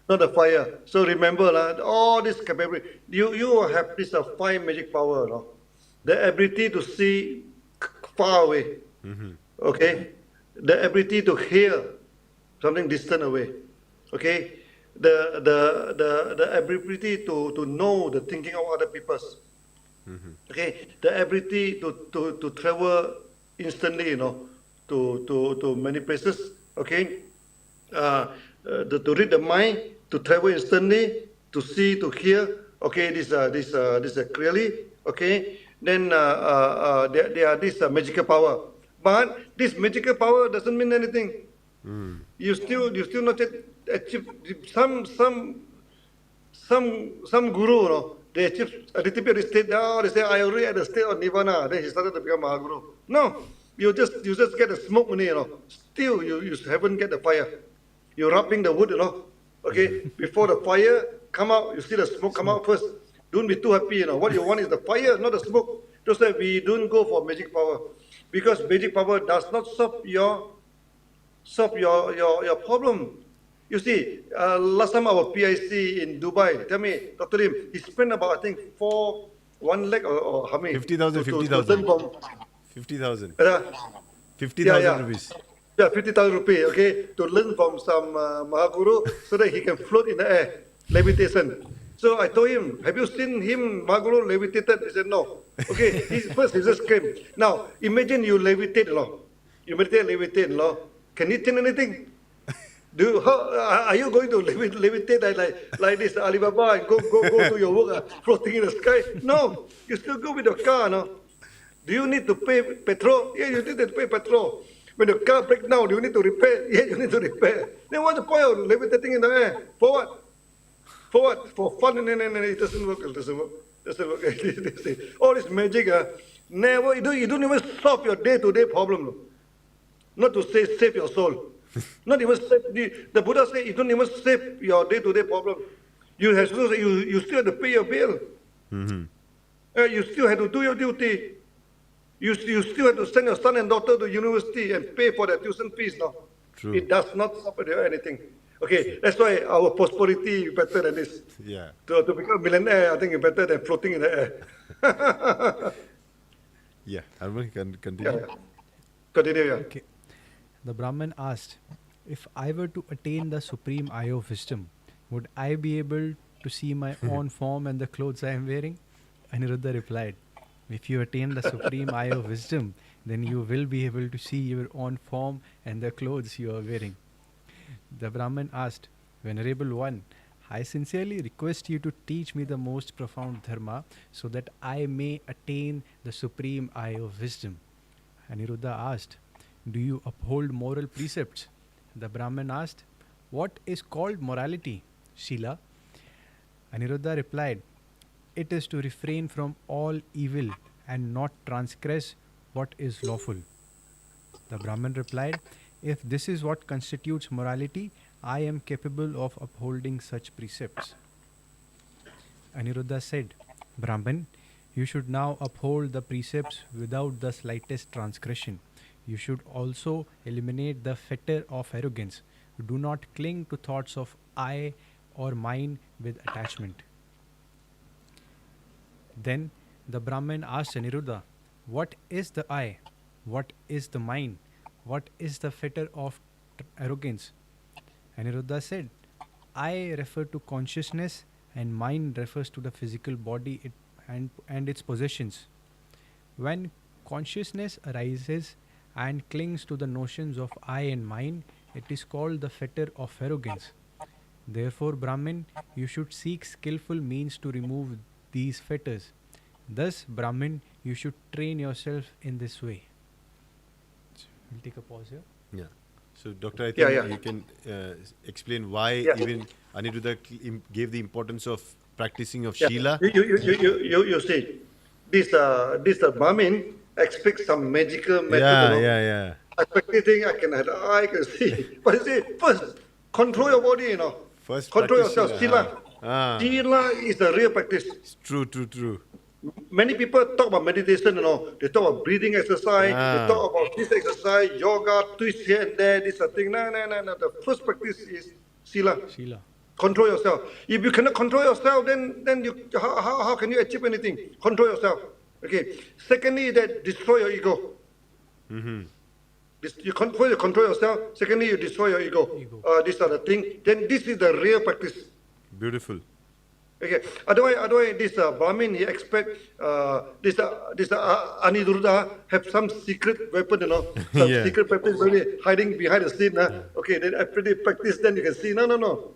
not a fire. So remember, all this capability, you have this five magic power, you know, the ability to see far away, okay, the ability to hear something distant away, okay, the ability to know the thinking of other people's, okay, the ability to travel instantly, you know, to many places, okay, to read the mind, to travel instantly, to see, to hear, okay, this clearly, okay, then there are this magical power, but this magical power doesn't mean anything. You still not yet achieve some guru, you know, they achieve a little bit of state. Oh, they say I already at the state of nirvana. Then he started to become Mahaguru. No, you just get the smoke only, you know. Still, you haven't get the fire. You're rubbing the wood, you know. Okay, before the fire come out, you see the smoke come out Smoke. first. Don't be too happy, you know. What you want is the fire, not the smoke. Just like we don't go for magic power, because magic power does not solve your problem. You see, last time our PIC in Dubai, tell me, Dr. Lim, he spent about, I think, 1 lakh or how many 50,000, to learn from, 50,000. uh, yeah, 50,000 yeah, rupees. yeah, 50,000 rupees, okay, to learn from some Mahaguru so that he can float in the air, levitation. So I told him, have you seen him, Mahaguru, levitated? He said, no. Okay, first he just came. Now, imagine you levitate, you meditate, levitate, can you think anything? Are you going to levitate like this Alibaba and go to your work floating in the sky? No, you still go with your car, no? Do you need to pay petrol? Yeah, you need to pay petrol. When the car breaks down, do you need to repair? Yeah, you need to repair. Then what's the point of levitating in the air? For what? For what? For fun? No, it doesn't work. It doesn't work. It doesn't work. All this magic, never. You don't even solve your day-to-day problem. No. Not to say save your soul. Not even save the Buddha said you don't even save your day-to-day problem. You still have to pay your bill. You still have to do your duty. You still have to send your son and daughter to university and pay for their tuition fees now. True. It does not suffer anything. Okay, that's why our prosperity is better than this. Yeah. To become a millionaire, I think it's better than floating in the air. Yeah. Arman, can continue. Yeah. Continue, yeah. Okay. The Brahman asked, if I were to attain the supreme eye of wisdom, would I be able to see my own form and the clothes I am wearing? Aniruddha replied, if you attain the supreme eye of wisdom, then you will be able to see your own form and the clothes you are wearing. The Brahman asked, Venerable One, I sincerely request you to teach me the most profound dharma so that I may attain the supreme eye of wisdom. Aniruddha asked, do you uphold moral precepts? The Brahman asked, what is called morality, Shila? Aniruddha replied, it is to refrain from all evil and not transgress what is lawful. The Brahman replied, if this is what constitutes morality, I am capable of upholding such precepts. Aniruddha said, Brahman, you should now uphold the precepts without the slightest transgression. You should also eliminate the fetter of arrogance. Do not cling to thoughts of I or mine with attachment. Then the Brahman asked Aniruddha, what is the I? What is the mine? What is the fetter of arrogance? Aniruddha said, I refer to consciousness and mind refers to the physical body and its possessions. When consciousness arises and clings to the notions of I and mine, it is called the fetter of arrogance. Therefore, Brahmin, you should seek skillful means to remove these fetters. Thus, Brahmin, you should train yourself in this way. We'll take a pause here. Yeah. So, Doctor, I think Yeah. you can explain why Yeah. even Aniruddha gave the importance of practicing of Yeah. Shila. You see, this Brahmin expects some magical method. Yeah. Expecting I can have the eye, I can see. But you see, first control your body, First control practice yourself, Shila, Sila. Ah, Sila is the real practice. true, true, true. Many people talk about meditation, they talk about breathing exercise, they Ah, talk about this exercise, yoga, twist here and there, this thing. No, no, no, no. The first practice is sila. Sheila. Control yourself. If you cannot control yourself, then you how can you achieve anything? Control yourself. Okay. Secondly, that destroy your ego. You control yourself. Secondly, you destroy your ego. Ego. These are the things. Then this is the real practice. beautiful. Okay. Otherwise, this Brahmin he expect this Aniruddha have some secret weapon, some Yeah. secret weapon really hiding behind the scene. Okay, then after they practice, then you can see. No.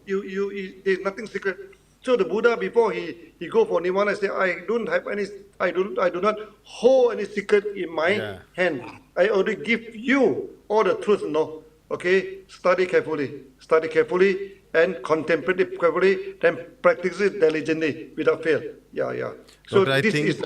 There's nothing secret. So the Buddha before he go for nirvana say I don't have any I do not hold any secret in my Yeah. hand. I already give you all the truth. No. Okay, study carefully, and contemplate it carefully, then practice it diligently without fail. Yeah. So Doctor, I this think is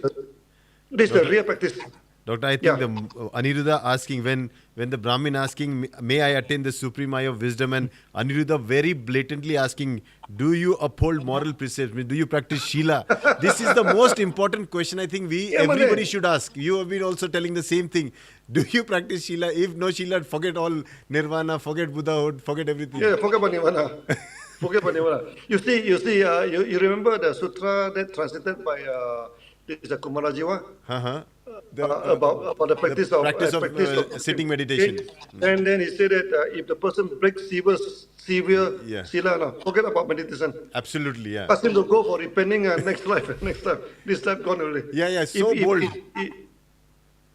this is the Doctor, real practice. Doctor, I Yeah. think the Aniruddha asking when the Brahmin asking, may I attain the supreme eye of wisdom, and Aniruddha very blatantly asking, do you uphold moral precepts? Do you practice Shila? This is the most important question I think Yeah, everybody Malay. should ask. You have been also telling the same thing. Do you practice Shila? If no Shila, forget all Nirvana, forget Buddhahood, forget everything. Yeah, forget about nirvana. Forget about nirvana. You remember the sutra that translated by this is Kumarajiva? Uh-huh. About the practice of Sitting meditation. okay? And then he said that if the person breaks severe Yeah. sila, no, forget about meditation. Absolutely, yeah. Ask him to go for repenting next life, next time. This time gone already. Yeah, so bold. If-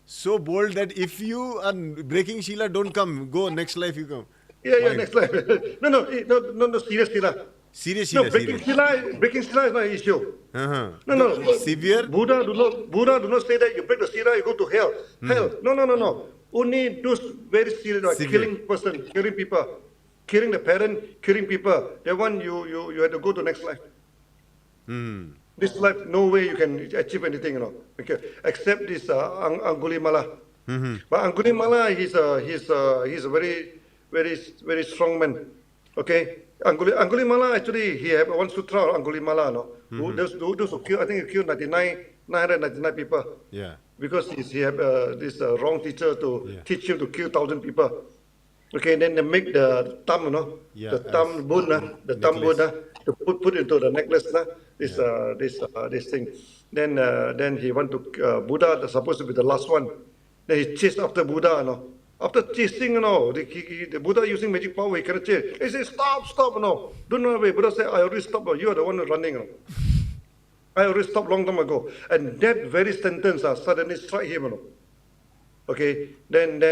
So bold that if you are breaking Shila, don't come. Go, next life you come. yeah, Fine. next life. No, serious sila. Serious No, Shila, breaking serious. sila is not an issue. Uh-huh. No. Severe? Buddha do not say that you break the sila, you go to hell. Hell. No. Only those very serious, like Severe. killing people, killing the parent, killing people. That one you have to go to next life. This life, no way you can achieve anything, Okay, except this Angulimala. But Angulimala, he's a very strong man. Okay, Angulimala actually he have one sutra on Angulimala, no. Those who kill, I think he killed 999 people. Yeah. Because he have this wrong teacher to Yeah. teach him to kill 1,000 people. Okay, then they make the thumb, Yeah, the thumb bone, the thumb bone, to put into the necklace, this thing. Then he want to Buddha that's supposed to be the last one. Then he chased after Buddha, After chasing, the Buddha using magic power, he cannot chase. He said, stop, don't run away. Buddha said, I already stopped. You are the one running. I already stopped long time ago. And that very sentence suddenly struck him. Okay, then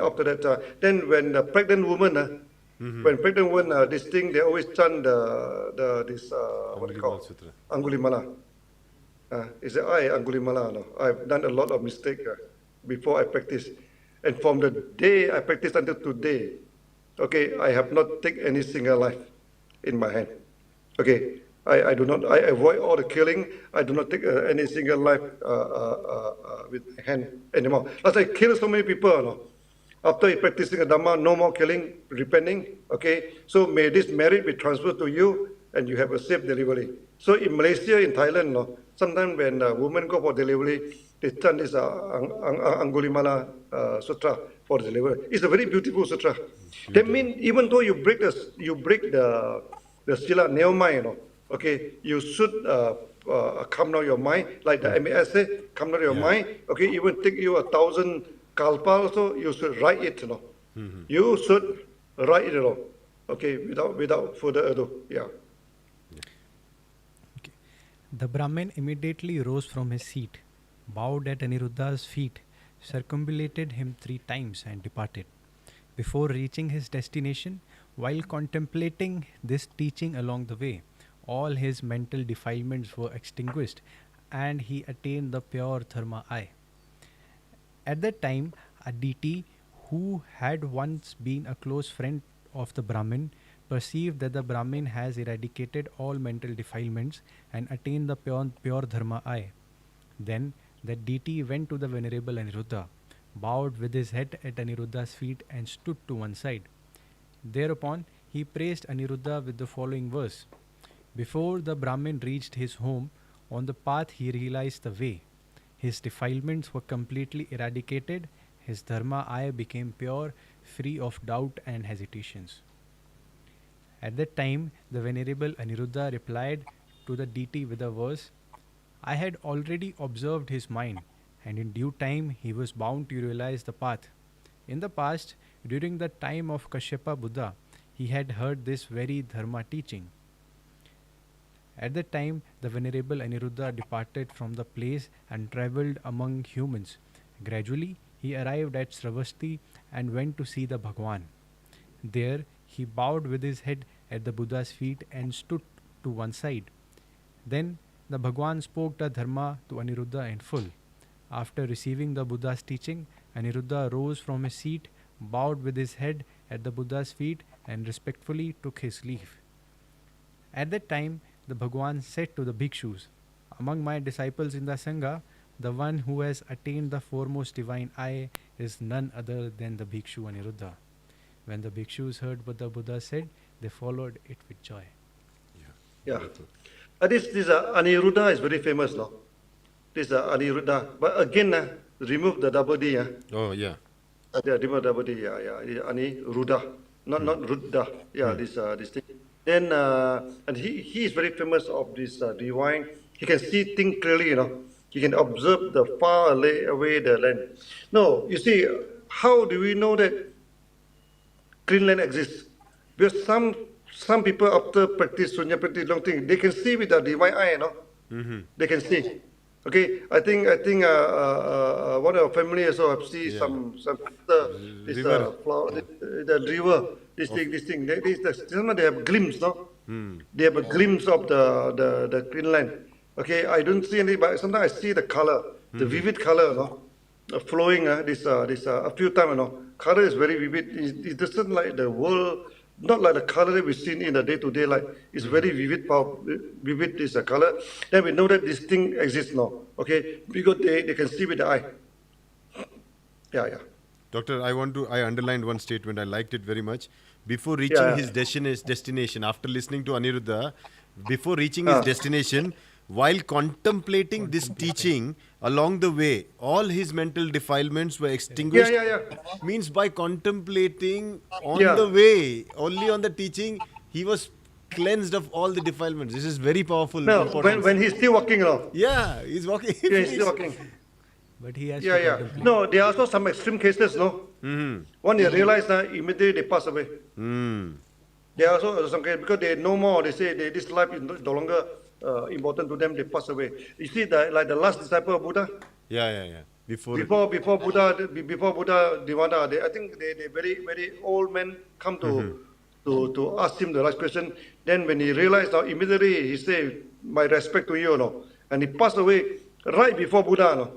after that, then when the pregnant woman, when pregnant woman, this thing they always chant this what do you call Angulimala Sutra. Angulimala. He said, I Angulimala, I've done a lot of mistake before I practice, and from the day I practice until today, okay, I have not taken any single life in my hand. Okay, I do not. I avoid all the killing. I do not take any single life with my hand anymore. That's I kill so many people. After practicing a Dhamma, no more killing, repenting. Okay, so may this merit be transferred to you, and you have a safe delivery. So in Malaysia, in Thailand, sometimes when women go for delivery, they chant this Angulimala Sutra for delivery. It's a very beautiful sutra. That means even though you break the sila, never mind, okay, you should come down your mind, like the MAS say, come down your mind, okay, even take you 1,000 kalpa also, you should write it, You should write it, okay, without further ado, yeah. Okay. The Brahmin immediately rose from his seat, bowed at Aniruddha's feet, circumambulated him 3 times, and departed. Before reaching his destination, while contemplating this teaching along the way, all his mental defilements were extinguished, and he attained the pure Dharma eye. At that time, Aditi, who had once been a close friend of the Brahmin, perceived that the Brahmin has eradicated all mental defilements and attained the pure Dharma eye. Then that deity went to the venerable Aniruddha, bowed with his head at Aniruddha's feet, and stood to one side. Thereupon he praised Aniruddha with the following verse: Before the Brahmin reached his home, on the path he realized the way. His defilements were completely eradicated, his dharma eye became pure, free of doubt and hesitations. At that time, the Venerable Aniruddha replied to the deity with a verse: I had already observed his mind, and in due time he was bound to realize the path. In the past, during the time of Kashyapa Buddha, he had heard this very Dharma teaching. At that time, the Venerable Aniruddha departed from the place and travelled among humans. Gradually, he arrived at Sravasti and went to see the Bhagwan. There, he bowed with his head at the Buddha's feet and stood to one side. Then, the Bhagwan spoke the Dharma to Aniruddha in full. After receiving the Buddha's teaching, Aniruddha rose from his seat, bowed with his head at the Buddha's feet, and respectfully took his leave. At that time, the Bhagwan said to the bhikshus, among my disciples in the Sangha, the one who has attained the foremost divine eye is none other than the bhikshu Aniruddha. When the bhikshus heard what the Buddha said, they followed it with joy. Yeah. This Aniruddha is very famous, no? This Aniruddha. But again, remove the double D. Oh, yeah. Remove double D. Yeah. Aniruddha. Not Ruddha. Yeah, this thing. Then, and he is very famous of this divine. He can see things clearly, He can observe the far away the land. No, you see, how do we know that clean land exists? Because some people after practice sunya practice long thing, they can see with the divine eye, They can see. Okay, I think one of our family also have seen some this River. flower, the river, this thing. They have glimpse, no? They have a glimpse of the clean land. Okay, I don't see any, but sometimes I see the color, the vivid color, flowing. This a few times, color is very vivid. It doesn't like the world, not like the color that we see in the day-to-day life. It's very vivid, vivid is a color. Then we know that this thing exists now. Okay, because they can see with the eye. Yeah. Doctor, I underlined one statement. I liked it very much. Before reaching his destination, after listening to Aniruddha, before reaching his destination, while contemplating this teaching along the way, all his mental defilements were extinguished. Means by contemplating on the way, only on the teaching, he was cleansed of all the defilements. This is very powerful. No, when he's still walking, Yeah, he's walking. Yeah, he's still walking. But he has to Yeah. contemplate. No, there are also some extreme cases, no? When they realize that immediately they pass away. There are also some cases because they know more. They say this life is no longer important to them. They pass away. You see, like the last disciple of Buddha. Yeah. Before Buddha, Divana, I think they very very old men come to ask him the last question. Then when he realized, now immediately he said, "My respect to you," and he passed away right before Buddha,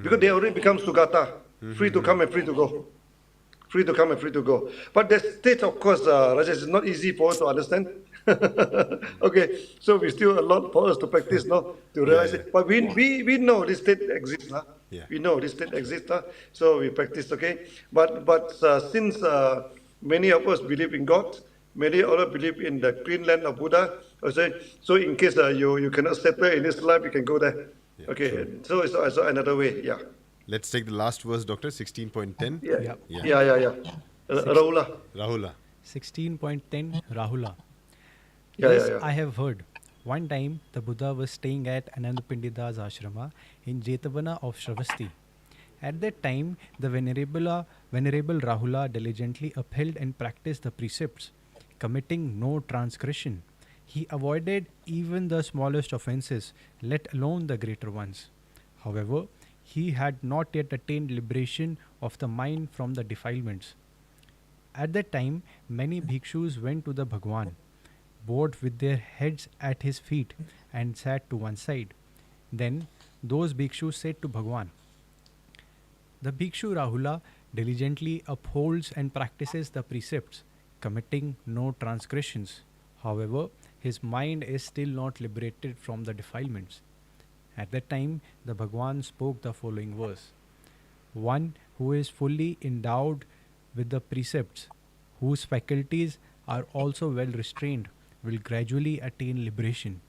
because they already become Sugata, free to come and free to go. Free to come and free to go. But that state, of course, Rajesh, is not easy for us to understand. Okay, so we still a lot for us to practice, to realize it. But we know this state exists, We know this state exists, so we practice, okay. But since many of us believe in God, many others believe in the clean land of Buddha. So in case you cannot settle in this life, you can go there. Okay, sure. So it's also another way. Yeah. Let's take the last verse, Doctor. 16.10. Yeah. Rahula. 16.10 Rahula. Yeah. I have heard. One time, the Buddha was staying at Anandapindida's ashrama in Jetavana of Sravasti. At that time, the Venerable Rahula diligently upheld and practiced the precepts, committing no transgression. He avoided even the smallest offences, let alone the greater ones. However, he had not yet attained liberation of the mind from the defilements. At that time, many bhikshus went to the Bhagwan, bowed with their heads at his feet, and sat to one side. Then those bhikshus said to Bhagwan, "The bhikshu Rahula diligently upholds and practices the precepts, committing no transgressions. However, his mind is still not liberated from the defilements." At that time, the Bhagwan spoke the following verse: "One who is fully endowed with the precepts, whose faculties are also well restrained, will gradually attain liberation,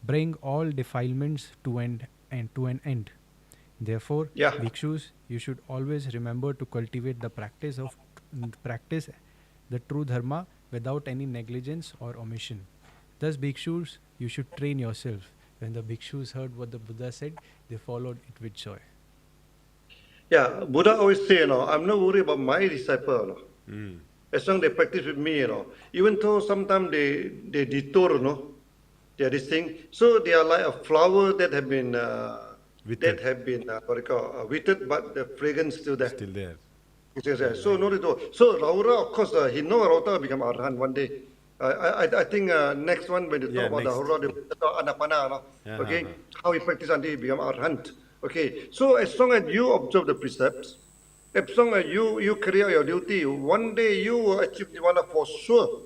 bring all defilements to an end. Therefore, Yeah. bhikshus, you should always remember to cultivate the practice the true dharma without any negligence or omission. Thus, bhikshus, you should train yourself. When the bhikshus heard what the Buddha said, they followed it with joy. Yeah, Buddha always say, I'm not worried about my disciple. As long as they practice with me, even though sometimes they detour, they are this thing. So they are like a flower that have been Withered. what you call withered, but the fragrance still there. Still there. Yes, yes. So no need to. So Raura, of course, he know Raura will become Arhan one day. I think next one when you Yeah, talk about the next. Raura, they will talk Anapana, Yeah, okay, uh-huh. how he practice until he become Arhant. Okay, so as long as you observe the precepts, as long as you carry out your duty, one day you will achieve nirvana for sure.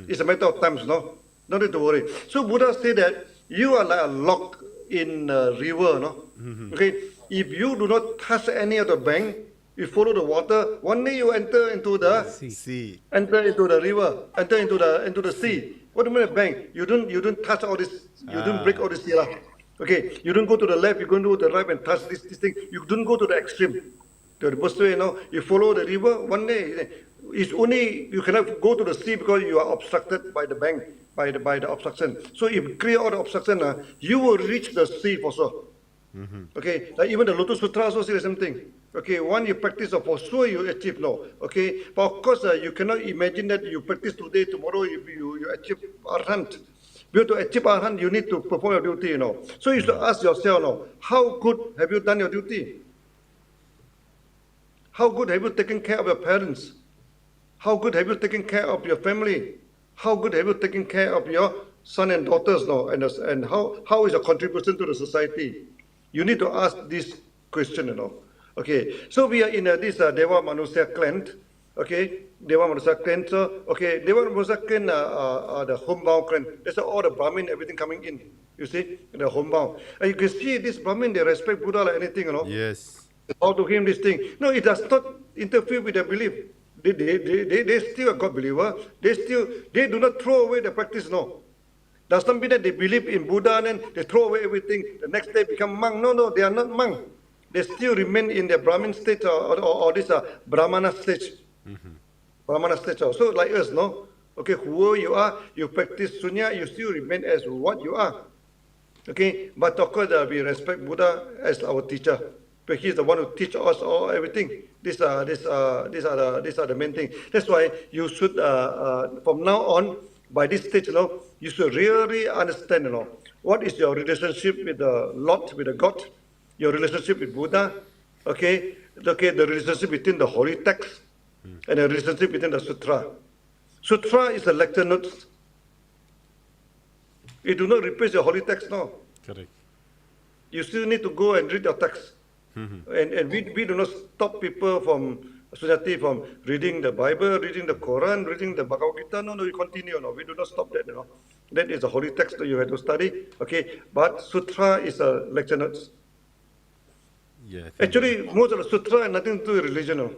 It's a matter of times, no? No need to worry. So Buddha said that you are like a log in a river, no? Okay, if you do not touch any of the bank, you follow the water, one day you enter into the See, See. river, enter into the See. sea. What do you mean bank? You don't touch all this, you don't break Ah. all this here. Okay, you don't go to the left, you go to the right and touch this thing. You don't go to the extreme. The best way, you follow the river, one day it's only you cannot go to the sea because you are obstructed by the bank, by the obstruction. So if you clear all the obstruction, you will reach the sea for sure. Okay, like even the Lotus Sutra also say the same thing. Okay, one you practice for sure you achieve no. Okay, but of course you cannot imagine that you practice today, tomorrow you achieve Arhant. Because to achieve Arhant, you need to perform your duty, So you should ask yourself, how good have you done your duty? How good have you taken care of your parents? How good have you taken care of your family? How good have you taken care of your son and daughters now? And how is your contribution to the society? You need to ask this question. Okay, so we are in this Deva Manusya clan. Okay, Deva Manusya clan. So, okay, Deva Manusya clan are the homebound clan. That's all the Brahmin, everything coming in. You see, the homebound. And you can see this Brahmin, they respect Buddha like anything. Yes. How to him this thing. No, it does not interfere with their belief. They still a God believer. They do not throw away the practice, no. Does not mean that they believe in Buddha and then they throw away everything. The next day become monk. No, they are not monk. They still remain in their Brahmin state or this Brahmana stage. Brahmana stage. So like us, no. Okay, whoever you are, you practice sunya, you still remain as what you are. Okay, but of course we respect Buddha as our teacher. But he's the one who teach us all everything. These are the main thing. That's why you should from now on, by this stage, you should really understand, what is your relationship with the Lord, with the God, your relationship with Buddha, okay, the relationship between the holy text and the relationship between the sutra. Sutra is a lecture notes. It do not replace your holy text, no. Correct. You still need to go and read your text. And we do not stop people from Sunyati from reading the Bible, reading the Quran, reading the Bhagavad Gita. No, we continue. No, we do not stop that. That is a holy text that you have to study. Okay, but Sutra is a lecture notes. Yeah. I think Actually, most of the Sutra has nothing to do with religion. No.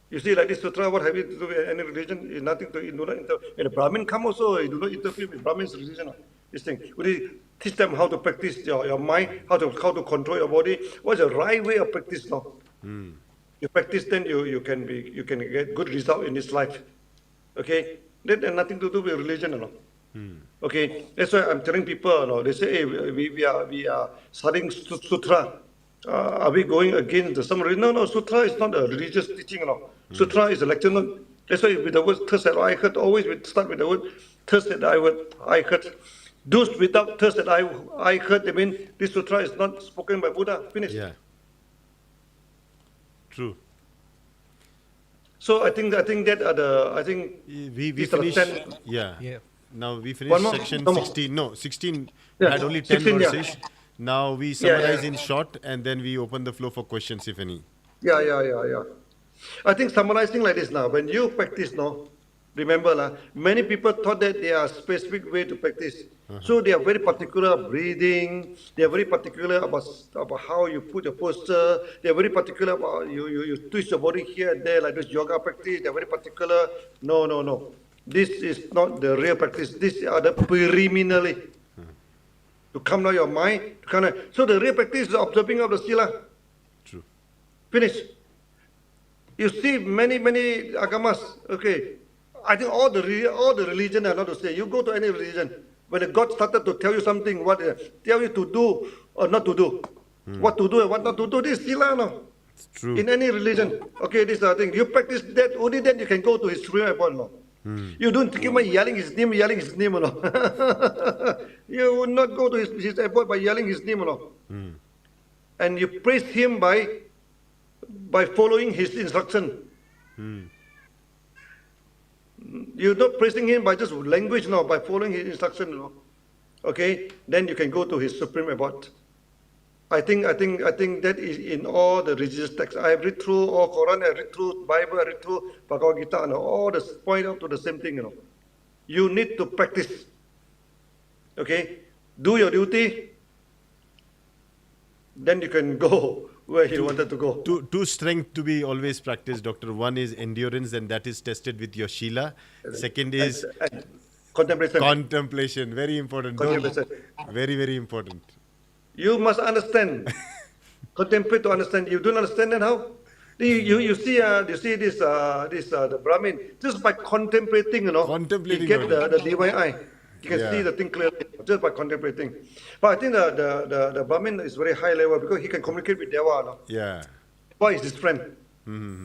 You see, like this Sutra, what have you to do with any religion? It's nothing to do. And the Brahmin come also, you do not interfere with Brahmin's religion. This thing. We teach them how to practice your mind, how to control your body. What's the right way of practice now? You practice, then you can get good result in this life. Okay, that has nothing to do with religion. Okay, that's why I'm telling people. They say, hey, we are studying sutra. Are we going against some religion? No, sutra is not a religious teaching. Sutra is a lecture note. That's why with the word thirst that I heard, always we start with the word thirst that I heard. Those without thirst that I heard, I mean, this sutra is not spoken by Buddha. Finished. Yeah. True. So I think that We these are the finished. 10. Yeah. yeah. Now we One finished more? section No more. 16. No, 16 Yeah, had only 10 16, yeah. verses. Now we Yeah, summarize yeah. in short and then we open the floor for questions, if any. Yeah. I think summarizing like this now, when you practice now, remember, many people thought that there are specific way to practice. So they are very particular of breathing, they are very particular about how you put your posture, they are very particular about you twist your body here and there, like this yoga practice, they are very particular. No. This is not the real practice. These are the preliminary to come down your mind. To come down. So the real practice is observing of the sila. True. Finish. You see many agamas. Okay, I think all the religion are not to say. You go to any religion, when the God started to tell you something, what tell you to do or not to do, what to do and what not to do. This is sila, no. It's true. In any religion, okay, this is the thing. You practice that, only then you can go to his supreme point, no. You don't think about yelling his name, no. You will not go to his airport by yelling his name, no. And you praise him by following his instruction. You're not praising him by just language, no, by following his instruction, no. Okay, then you can go to his supreme abode. I think that is in all the religious texts. I have read through all Quran, I read through Bible, I read through Bhagavad Gita, and all the point out to the same thing, you know. You need to practice. Okay, do your duty, then you can go where you wanted to go. Two strength to be always practiced, Doctor. One is endurance, and that is tested with your Sheila. Second is And contemplation. contemplation. Very important. Contemplation. Very important. You must understand. Contemplate to understand. You don't understand then how? You see this the Brahmin just by contemplating, you know. Contemplating you get only. the divine eye. You can Yeah. see the thing clearly just by contemplating. But I think the Brahmin is very high level because he can communicate with Deva. No? Yeah. Deva is his friend.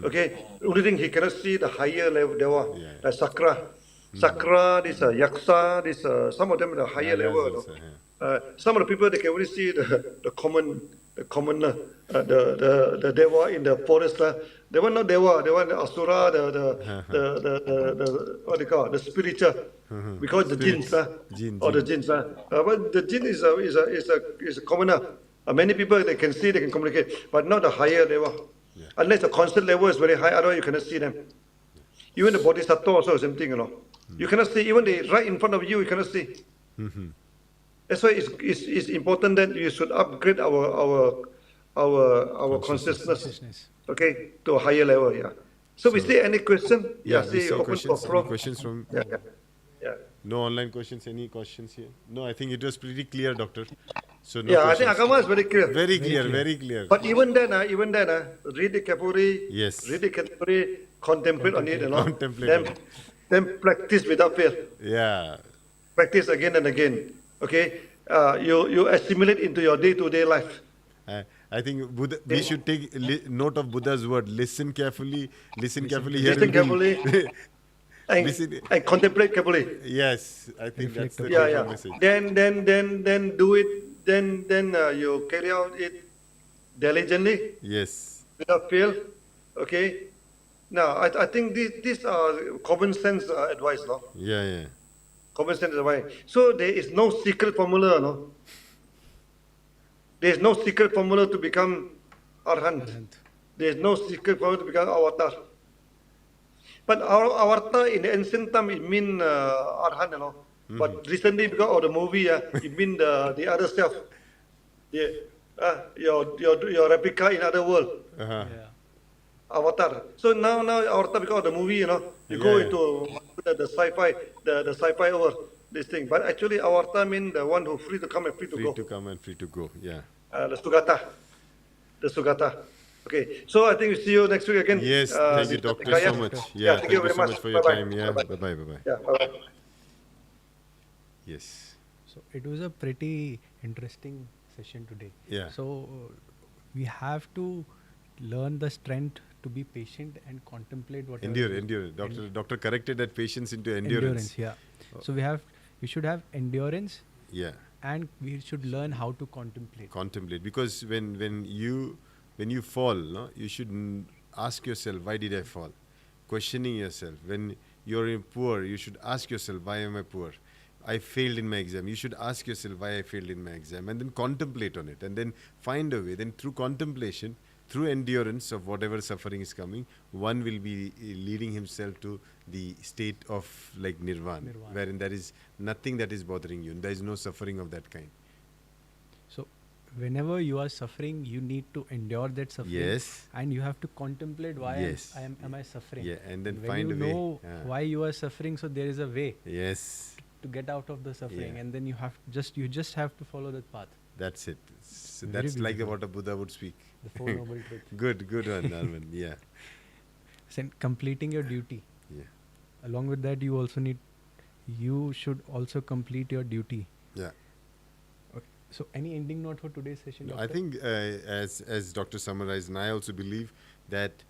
Okay. Only thing he cannot see the higher level Deva, Yeah. like Sakra. Sakra, this Yaksa, this some of them the higher Yeah, level. yes, No? also, yeah. Some of the people they can only see the commoner, the Deva in the forest. They were not Deva, they were the Asura, the what they call the spiritual. Because the jinns, Jinn, or the jinns. But the jinn is a commoner. Many people they can see, they can communicate, but not the higher level. Unless the constant level is very high, otherwise you cannot see them. Even the bodhisattva also same thing, you know. You cannot see, even they right in front of you, you cannot see. That's why it's important that you should upgrade our consciousness, Consciousness. okay, to a higher level. Yeah. So we see any question? Yeah, See we see open for questions. floor. Any questions from Yeah. no online questions? Any questions here? No, I think it was pretty clear, Doctor. So no Yeah, I think questions. Agama is very clear. Very clear, very clear. But even then, read it carefully. Yes. Read it carefully. Contemplate on it, you know. Contemplate. Then practice without fail. Yeah. Practice again and again. Okay. You assimilate into your day-to-day life. I think Buddha, we should take note of Buddha's word. Listen carefully. Listen carefully. Here Listen will be- carefully. And, Listen- and contemplate carefully. Yes, I think that's the Yeah, take-home yeah. message. Then do it. Then you carry out it diligently Yes. without fail. Okay. Now I think these are common sense advice, no? Yeah. Common sense advice. So there is no secret formula, no? There is no secret formula to become arhat. There is no secret formula to become avatar. But our avatar in the ancient time it mean arhat, you know. But recently because of the movie, it mean the other self, your replica in other world. Uh-huh. Yeah. Avatar. So now avatar because of the movie, you know, you go Yeah. into the sci-fi, the sci-fi over this thing. But actually, avatar mean the one who free to come and free to Free go. to come and free to go. Yeah. The Sugata. Okay. So I think we see you next week again. Yes. Thank you, Mr. Doctor, Tikaya. so much. Yeah. Thank you very so much. much for your Bye-bye. time. Yeah. Bye-bye. Bye-bye. Yeah. Bye-bye. Yes. So it was a pretty interesting session today. Yeah. So we have to learn the strength to be patient and contemplate whatever. Endure. Doctor corrected that patience into endurance. Yeah. So we should have endurance, Yeah. and we should learn how to contemplate. Contemplate, because when you fall, no, you should ask yourself, why did I fall? Questioning yourself. When you're poor, you should ask yourself, why am I poor? I failed in my exam. You should ask yourself why I failed in my exam, and then contemplate on it, and then find a way. Then through contemplation, through endurance of whatever suffering is coming, one will be leading himself to the state of like nirvana, wherein there is nothing that is bothering you. There is no suffering of that kind. So whenever you are suffering, you need to endure that suffering. Yes. And you have to contemplate why Yes. am I suffering. Yeah, and then When find you a way. know why you are suffering, so there is a way Yes, to get out of the suffering, Yeah. and then you just have to follow that path. that's it. So Very that's like beautiful. what a Buddha would speak. The Four Noble Truths. Good one, Arvind. Yeah, Then completing your duty. yeah, Along with that, you should also complete your duty. yeah. Okay. So, any ending note for today's session? No, I Doctor? think as Doctor summarized, and I also believe that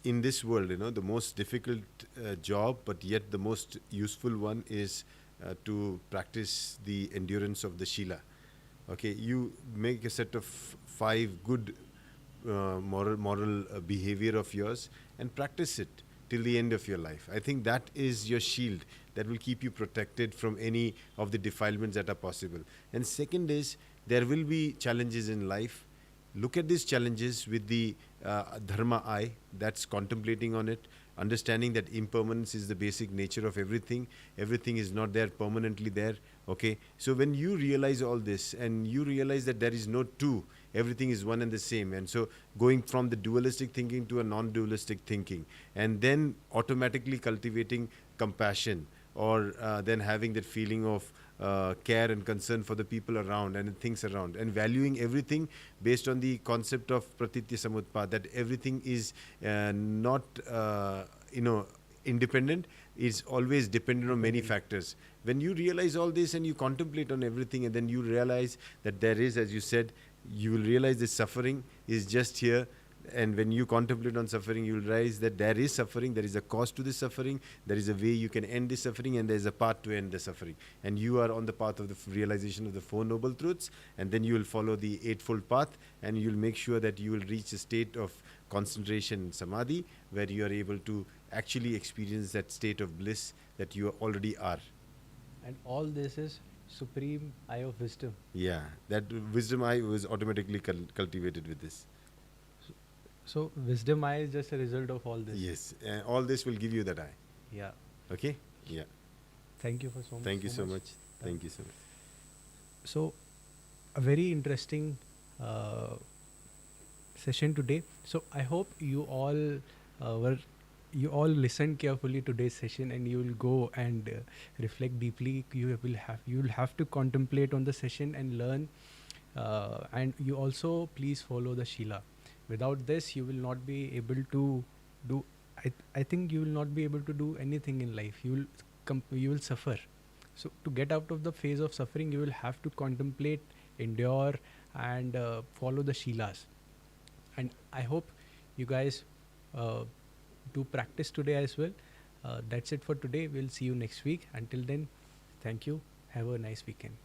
in this world, the most difficult job, but yet the most useful one is to practice the endurance of the Shila. Okay, you make a set of 5 good moral behavior of yours and practice it till the end of your life. I think that is your shield that will keep you protected from any of the defilements that are possible. And second is, there will be challenges in life. Look at these challenges with the dharma eye, that's contemplating on it, understanding that impermanence is the basic nature of everything. Everything is not there permanently there. Okay, so when you realize all this and you realize that there is no two, everything is one and the same, and so going from the dualistic thinking to a non-dualistic thinking, and then automatically cultivating compassion, or then having that feeling of care and concern for the people around and things around, and valuing everything based on the concept of pratitya samutpa, that everything is not independent, is always dependent on many factors. When you realize all this and you contemplate on everything, and then you realize that there is, as you said, you will realize the suffering is just here. And when you contemplate on suffering, you will realize that there is suffering, there is a cause to the suffering, there is a way you can end the suffering, and there is a path to end the suffering. And you are on the path of the realization of the 4 noble truths, and then you will follow the eightfold path, and you will make sure that you will reach a state of concentration samadhi, where you are able to actually experience that state of bliss that you already are. And all this is supreme eye of wisdom. Yeah, that wisdom eye was automatically cultivated with this. So, wisdom eye is just a result of all this. Yes, all this will give you that eye. Yeah. Okay? Yeah. Thank you for so much. Thank you so much. Thank you so much. So, a very interesting session today. So, I hope you all listened carefully today's session, and you will go and reflect deeply. You will have to contemplate on the session and learn, and you also please follow the Shila. Without this, you will not be able to do. I think you will not be able to do anything in life. You will suffer. So to get out of the phase of suffering, you will have to contemplate, endure, and follow the Shilas. And I hope you guys do practice today as well. That's it for today. We'll see you next week. Until then, thank you. Have a nice weekend.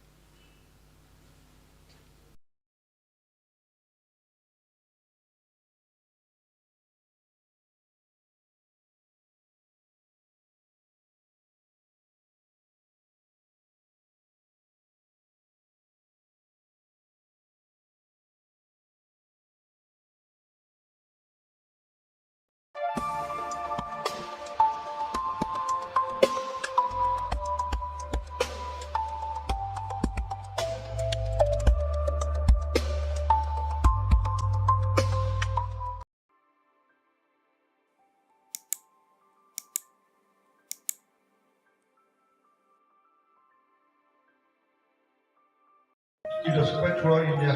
It was spread throughout India.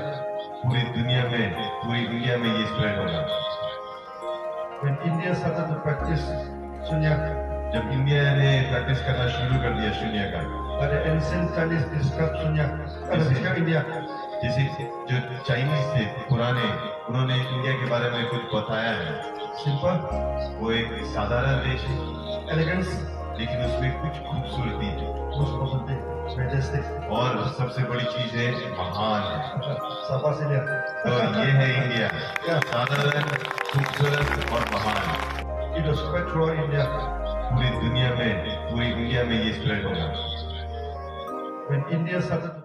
पूरी दुनिया में ये spread होगा. When India started to practice Sunya, जब India ने practice करना शुरू कर दिया शून्य का, by the ancient Chinese described Sunya, described India. जैसे जो चाइनीज थे पुराने, उन्होंने इंडिया के बारे में कुछ बताया है. Simple, वो एक साधारण देश है, elegance, लेकिन उसमें कुछ खूबसूरती है, most importantly, majestic. और सबसे बड़ी चीज है महान है. Sabas India. तो ये है इंडिया, साधारण, खूबसूरत और महान. It was spread throughout India. पूरी दुनिया में ये स्प्रेड होगा. When India started